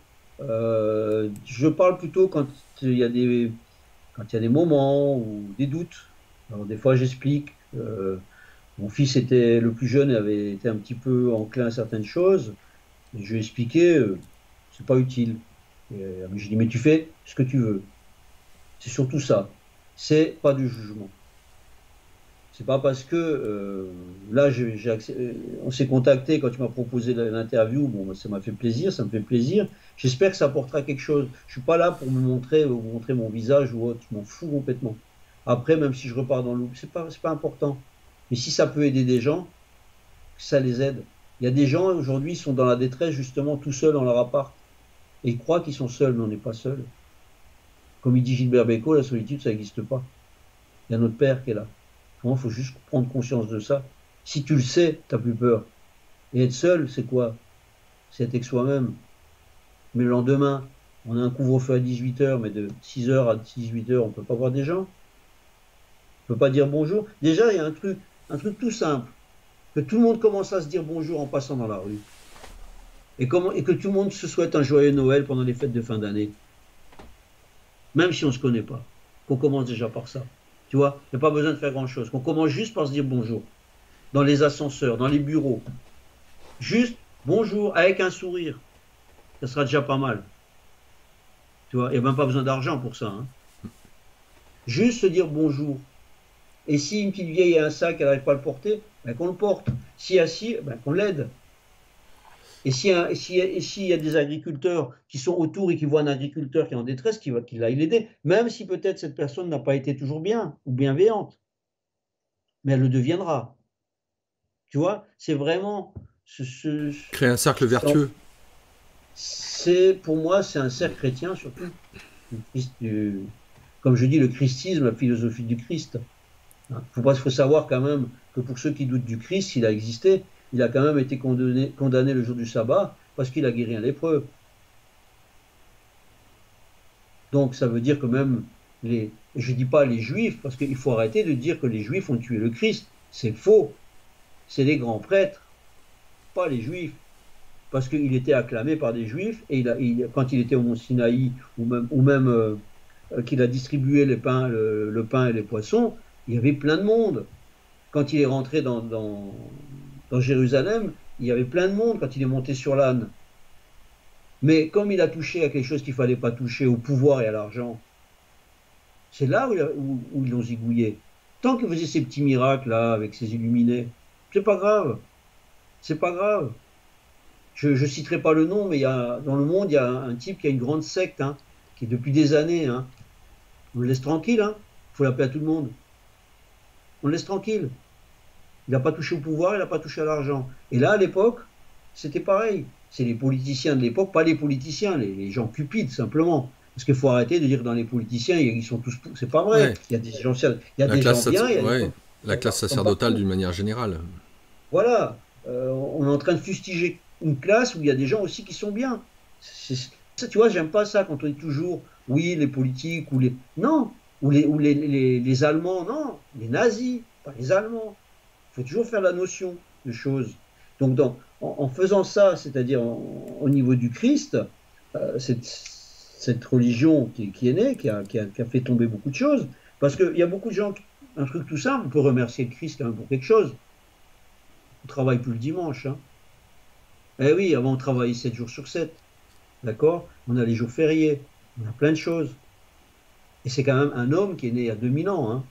Je parle plutôt quand il y a des moments ou des doutes. Alors, des fois, j'explique. Mon fils était le plus jeune et avait été un petit peu enclin à certaines choses. Et je lui ai expliqué, c'est pas utile. Je dis, mais tu fais ce que tu veux. C'est surtout ça. C'est pas du jugement. C'est pas parce que là, on s'est contacté quand tu m'as proposé l'interview. Bon, bah, ça m'a fait plaisir, ça me fait plaisir. J'espère que ça apportera quelque chose. Je suis pas là pour me montrer ou montrer mon visage ou autre. Je m'en fous complètement. Après, même si je repars dans l'eau, c'est pas important. Mais si ça peut aider des gens, ça les aide. Il y a des gens aujourd'hui qui sont dans la détresse justement tout seuls dans leur appart et ils croient qu'ils sont seuls, mais on n'est pas seuls. Comme il dit Gilbert Bécaud, la solitude, ça n'existe pas. Il y a notre père qui est là. Il faut juste prendre conscience de ça. Si tu le sais, tu n'as plus peur. Et être seul, c'est quoi? C'est être avec soi-même. Mais le lendemain, on a un couvre-feu à 18 heures, mais de 6 heures à 18 heures, on ne peut pas voir des gens. On ne peut pas dire bonjour. Déjà, il y a un truc tout simple. Que tout le monde commence à se dire bonjour en passant dans la rue. Et que tout le monde se souhaite un joyeux Noël pendant les fêtes de fin d'année. Même si on ne se connaît pas. Qu'on commence déjà par ça. Tu vois, il n'y a pas besoin de faire grand-chose. Qu'on commence juste par se dire bonjour. Dans les ascenseurs, dans les bureaux. Juste bonjour avec un sourire. Ça sera déjà pas mal. Tu vois, il n'y a même pas besoin d'argent pour ça, hein. Juste se dire bonjour. Et si une petite vieille a un sac, elle n'arrive pas à le porter, ben qu'on le porte. Si assis, ben qu'on l'aide. S'il y a des agriculteurs qui sont autour et qui voient un agriculteur qui est en détresse, qu'il aille l'aider, même si peut-être cette personne n'a pas été toujours bien ou bienveillante, mais elle le deviendra. Tu vois, c'est vraiment Créer un cercle vertueux. pour moi, c'est un cercle chrétien surtout. Comme je dis, le christisme, la philosophie du Christ. Faut savoir quand même que pour ceux qui doutent du Christ, s'il a existé, il a quand même été condamné le jour du sabbat parce qu'il a guéri un lépreux. Donc ça veut dire que même je ne dis pas les juifs, parce qu'il faut arrêter de dire que les juifs ont tué le Christ. C'est faux. C'est les grands prêtres, pas les juifs. Parce qu'il était acclamé par des juifs, et quand il était au mont Sinaï, ou même qu'il a distribué le pain et les poissons, il y avait plein de monde. Quand il est rentré dans Jérusalem, il y avait plein de monde quand il est monté sur l'âne. Mais comme il a touché à quelque chose qu'il ne fallait pas toucher, au pouvoir et à l'argent, c'est là où ils l'ont zigouillé. Tant qu'il faisait ces petits miracles là, avec ses illuminés, c'est pas grave. C'est pas grave. Je ne citerai pas le nom, mais dans le monde, il y a un type qui a une grande secte, hein, qui est depuis des années, hein. On le laisse tranquille, hein. Il faut l'appeler à tout le monde. On le laisse tranquille. Il n'a pas touché au pouvoir, il n'a pas touché à l'argent. Et là, à l'époque, c'était pareil. C'est les politiciens de l'époque, pas les politiciens, les gens cupides, simplement. Parce qu'il faut arrêter de dire que dans les politiciens, ils sont tous. C'est pas Ouais. vrai. Il y a des gens, bien, il y a Ouais. La classe sacerdotale d'une manière générale. Voilà. On est en train de fustiger une classe où il y a des gens aussi qui sont bien. Tu vois, j'aime pas ça quand on dit toujours, oui, les politiques, ou les. Non, les Allemands, non, les nazis, pas les Allemands. Il faut toujours faire la notion de choses. Donc, en faisant ça, c'est-à-dire au niveau du Christ, cette religion qui est née, qui a fait tomber beaucoup de choses, parce qu'il y a beaucoup de gens, un truc tout simple, on peut remercier le Christ quand même pour quelque chose. On ne travaille plus le dimanche, hein. Eh oui, avant on travaillait 7 jours sur 7, d'accord? On a les jours fériés, on a plein de choses. Et c'est quand même un homme qui est né il y a 2000 ans, hein,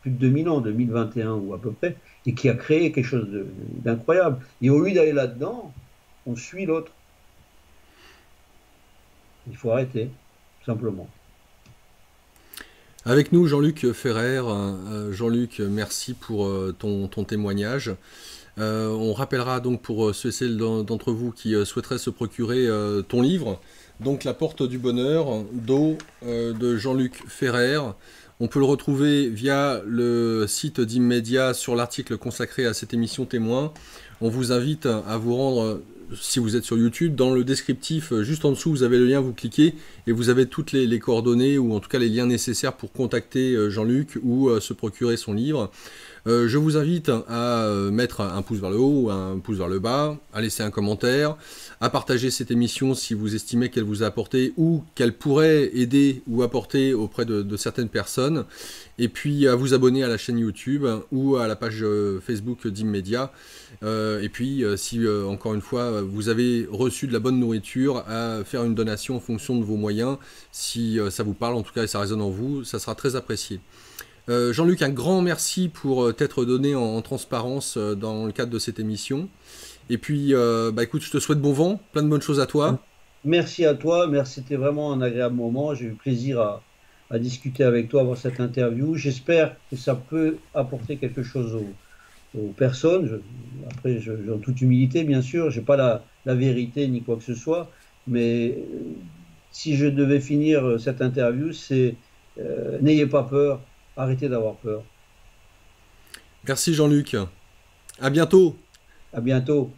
plus de 2000 ans, 2021 ou à peu près, et qui a créé quelque chose d'incroyable. Et au lieu d'aller là-dedans, on suit l'autre. Il faut arrêter, tout simplement. Avec nous, Jean-Luc Ferrer. Jean-Luc, merci pour ton témoignage. On rappellera donc pour ceux et celles d'entre vous qui souhaiteraient se procurer ton livre, donc La Porte du Bonheur, d'eau de Jean-Luc Ferrer. On peut le retrouver via le site d'Immédia sur l'article consacré à cette émission témoin. On vous invite à vous rendre, si vous êtes sur YouTube, dans le descriptif, juste en dessous, vous avez le lien, vous cliquez et vous avez toutes les coordonnées ou en tout cas les liens nécessaires pour contacter Jean-Luc ou se procurer son livre. Je vous invite à mettre un pouce vers le haut ou un pouce vers le bas, à laisser un commentaire, à partager cette émission si vous estimez qu'elle vous a apporté ou qu'elle pourrait aider ou apporter auprès de certaines personnes, et puis à vous abonner à la chaîne YouTube ou à la page Facebook d'Immédia. Et puis, si encore une fois, vous avez reçu de la bonne nourriture, à faire une donation en fonction de vos moyens, si ça vous parle en tout cas et ça résonne en vous, ça sera très apprécié. Jean-Luc, un grand merci pour t'être donné en transparence dans le cadre de cette émission. Et puis, écoute, je te souhaite bon vent, plein de bonnes choses à toi. Merci à toi, merci, c'était vraiment un agréable moment. J'ai eu plaisir à discuter avec toi, avoir cette interview. J'espère que ça peut apporter quelque chose aux personnes. Après, en toute humilité, bien sûr, je n'ai pas la vérité ni quoi que ce soit, mais si je devais finir cette interview, c'est n'ayez pas peur, arrêtez d'avoir peur. Merci Jean-Luc. À bientôt. À bientôt.